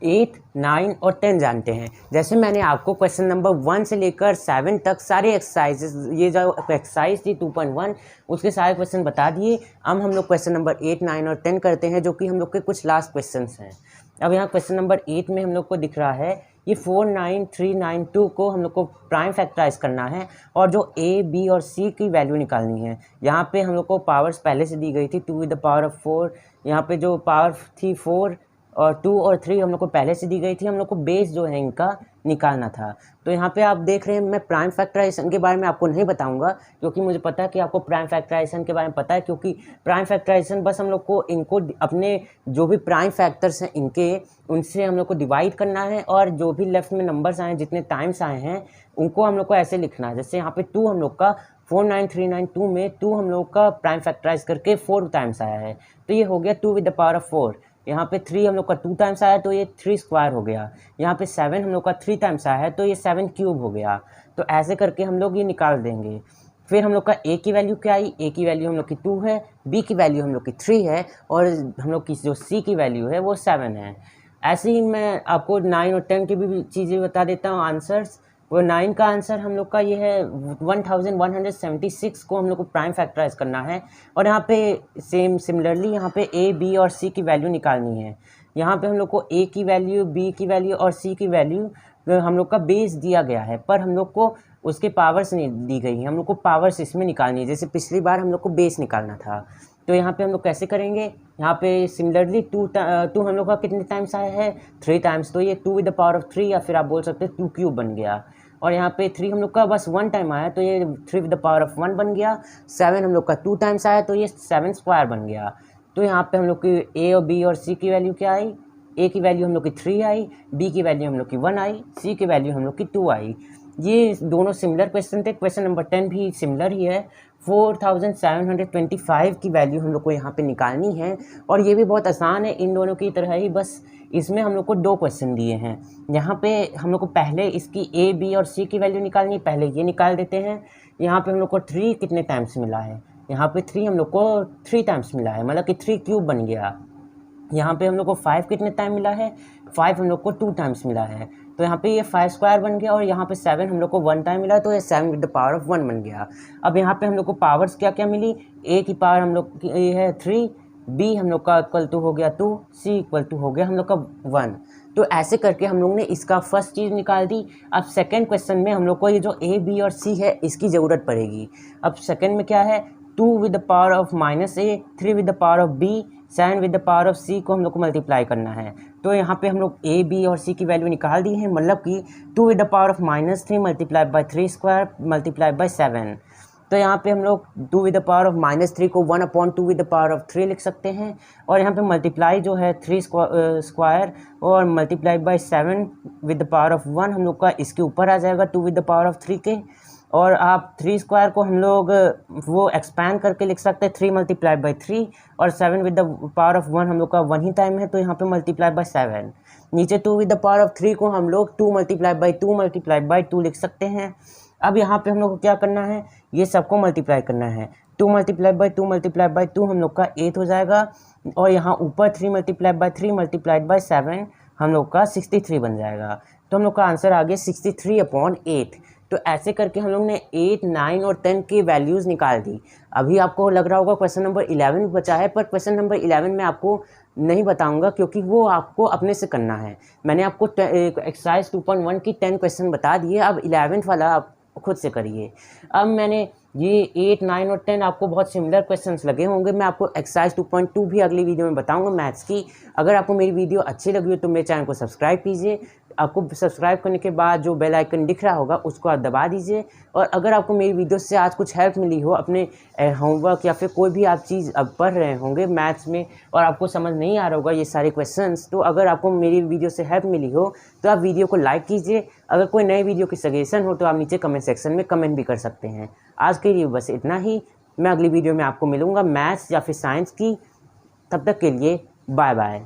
8, 9 और 10 जानते हैं। जैसे मैंने आपको क्वेश्चन नंबर 1 से लेकर 7 तक सारे एक्सरसाइजेस, ये जो एक्सरसाइज थी 2.1, उसके सारे क्वेश्चन बता दिए। अब हम लोग क्वेश्चन नंबर 8, 9 और 10 करते हैं, जो कि हम लोग के कुछ लास्ट क्वेश्चंस हैं। अब यहाँ क्वेश्चन नंबर 8 में हम लोग को दिख रहा है, ये 49392 को हम लोग को प्राइम फैक्टराइज करना है, और जो a, b और c की वैल्यू निकालनी है। यहाँ पे हम लोग को पावर्स पहले से दी गई थी, 2 विद द पावर ऑफ 4, यहाँ पे जो पावर थी 4 और 2 और 3 हम लोग को पहले से दी गई थी, हम लोग को बेस जो है इनका निकालना था। तो यहाँ पे आप देख रहे हैं मैं प्राइम फैक्टराइजेशन के बारे में आपको नहीं बताऊंगा, क्योंकि मुझे पता है कि आपको प्राइम फैक्टराइजेशन के बारे में पता है, क्योंकि प्राइम फैक्टराइजेशन बस हम लोग को इनको अपने जो भी प्राइम फैक्टर्स हैं इनके उनसे हम लोग को डिवाइड करना है, और जो भी लेफ्ट में नंबर्स आए हैं जितने टाइम्स आए हैं उनको हम लोग को ऐसे लिखना है। जैसे यहाँ पे 2 हम लोग का 49392 में 2 हम लोग का प्राइम फैक्टराइज करके 4 टाइम्स आया है, तो ये हो गया 2 विद द पावर ऑफ 4। यहाँ पे 3 हम लोग का 2 टाइम्स आया तो ये 3 स्क्वायर हो गया। यहाँ पे 7 हम लोग का 3 टाइम्स आया है तो ये 7 क्यूब हो गया। तो ऐसे करके हम लोग ये निकाल देंगे। फिर हम लोग का ए की वैल्यू क्या आई, ए की वैल्यू हम लोग की 2 है, बी की वैल्यू हम लोग की 3 है, और हम लोग की जो सी की वैल्यू है वो 7 है। ऐसे ही मैं आपको 9 और 10 की भी चीज़ें बता देता हूँ आंसर्स। वो 9 का आंसर हम लोग का ये है 1176 को हम लोग को प्राइम फैक्टराइज करना है, और यहाँ पे सिमिलरली यहाँ पे ए बी और सी की वैल्यू निकालनी है। यहाँ पे हम लोग को ए की वैल्यू, बी की वैल्यू और सी की वैल्यू हम लोग का बेस दिया गया है, पर हम लोग को उसके पावर्स नहीं दी गई है, हम लोग को पावर्स इसमें निकालनी है। जैसे पिछली बार हम लोग को बेस निकालना था, तो यहाँ पे हम लोग कैसे करेंगे, यहाँ पे सिमिलरली 2 हम लोग का कितने टाइम्स आया है, 3 टाइम्स, तो ये 2 विद द पावर ऑफ 3 या फिर आप बोल सकते हैं 2 क्यूब बन गया। और यहाँ पे 3 हम लोग का बस 1 टाइम आया तो ये 3 विद द पावर ऑफ 1 बन गया। 7 हम लोग का 2 टाइम्स आया तो ये 7 स्क्वायर बन गया। तो यहाँ पे हम लोग की ए और बी और सी की वैल्यू क्या आई, ए की वैल्यू हम लोग की 3 आई, बी की वैल्यू हम लोग की 1 आई, सी की वैल्यू हम लोग की 2 आई। ये दोनों सिमिलर क्वेश्चन थे। क्वेश्चन नंबर 10 भी सिमिलर ही है। 4725 की वैल्यू हम लोग को यहाँ पे निकालनी है, और ये भी बहुत आसान है इन दोनों की तरह ही, बस इसमें हम लोग को 2 क्वेश्चन दिए हैं। यहाँ पे हम लोग को पहले इसकी ए बी और सी की वैल्यू निकालनी है, पहले ये निकाल देते हैं। यहाँ पे हम लोग को 3 कितने टाइम्स मिला है, यहाँ पे 3 हम लोग को 3 टाइम्स मिला है, मतलब कि 3 क्यूब बन गया। यहाँ पे हम लोग को 5 कितने टाइम मिला है, 5 हम लोग को 2 टाइम्स मिला है, तो यहाँ पे ये 5 स्क्वायर बन गया। और यहाँ पे 7 हम लोग को 1 टाइम मिला तो ये 7 विद द पावर ऑफ 1 बन गया। अब यहाँ पे हम लोग को पावर्स क्या क्या मिली, ए की पावर हम लोग की ये है 3, बी हम लोग का इक्वल टू हो गया 2, सी इक्वल टू हो गया हम लोग का 1। तो ऐसे करके हम लोग ने इसका फर्स्ट चीज़ निकाल दी। अब सेकेंड क्वेश्चन में हम लोग को ये जो ए बी और सी है इसकी ज़रूरत पड़ेगी। अब सेकेंड में क्या है, 2 with the power of -a, 3 with the power of b, 7 with the power of c को हम लोग को मल्टीप्लाई करना है। तो यहाँ पे हम लोग a, b और c की वैल्यू निकाल दी है, मतलब कि 2 with the power of -3 multiply by 3 square multiply by 7। तो यहाँ पे हम लोग 2 विद द पावर ऑफ -3 को 1/2 विद द पावर ऑफ 3 लिख सकते हैं, और यहाँ पे मल्टीप्लाई जो है 3 स्क्वायर और multiply by 7 with the power of 1 हम लोग का इसके ऊपर आ जाएगा 2 विद द पावर ऑफ 3 के। और आप 3 स्क्वायर को हम लोग वो एक्सपैंड करके लिख सकते हैं 3 मल्टीप्लाई बाई 3, और 7 विद द पावर ऑफ 1 हम लोग का 1 ही टाइम है तो यहाँ पे मल्टीप्लाई बाई 7। नीचे 2 विद द पावर ऑफ 3 को हम लोग 2 मल्टीप्लाई बाई 2 लिख सकते हैं। अब यहाँ पे हम लोग को क्या करना है, ये सबको मल्टीप्लाई करना है। 2 मल्टीप्लाई बाई 2 हम लोग का 8 हो जाएगा, और यहाँ ऊपर 3 मल्टीप्लाइड बाई 7 हम लोग का 63 बन जाएगा। तो हम लोग का आंसर आ गया 63/8। तो ऐसे करके हम लोग ने 8, 9 और 10 की वैल्यूज़ निकाल दी। अभी आपको लग रहा होगा क्वेश्चन नंबर 11 बचा है, पर क्वेश्चन नंबर 11 में आपको नहीं बताऊंगा क्योंकि वो आपको अपने से करना है। मैंने आपको एक्सरसाइज 2.1 की 10 क्वेश्चन बता दिए, अब 11th वाला आप खुद से करिए। अब मैंने ये 8, 9 और 10 आपको बहुत सिमिलर क्वेश्चंस लगे होंगे। मैं आपको एक्सरसाइज 2.2 भी अगली वीडियो में बताऊंगा मैथ्स की। अगर आपको मेरी वीडियो अच्छी लगी हो तो मेरे चैनल को सब्सक्राइब कीजिए। आपको सब्सक्राइब करने के बाद जो बेल आइकन दिख रहा होगा उसको आप दबा दीजिए। और अगर आपको मेरी वीडियो से आज कुछ हेल्प मिली हो अपने होमवर्क या फिर कोई भी आप चीज़ अब पढ़ रहे होंगे मैथ्स में और आपको समझ नहीं आ रहा होगा ये सारे क्वेश्चंस, तो अगर आपको मेरी वीडियो से हेल्प मिली हो तो आप वीडियो को लाइक कीजिए। अगर कोई नए वीडियो की सजेशन हो तो आप नीचे कमेंट सेक्शन में कमेंट भी कर सकते हैं। आज के लिए बस इतना ही। मैं अगली वीडियो में आपको मिलूँगा मैथ्स या फिर साइंस की। तब तक के लिए बाय बाय।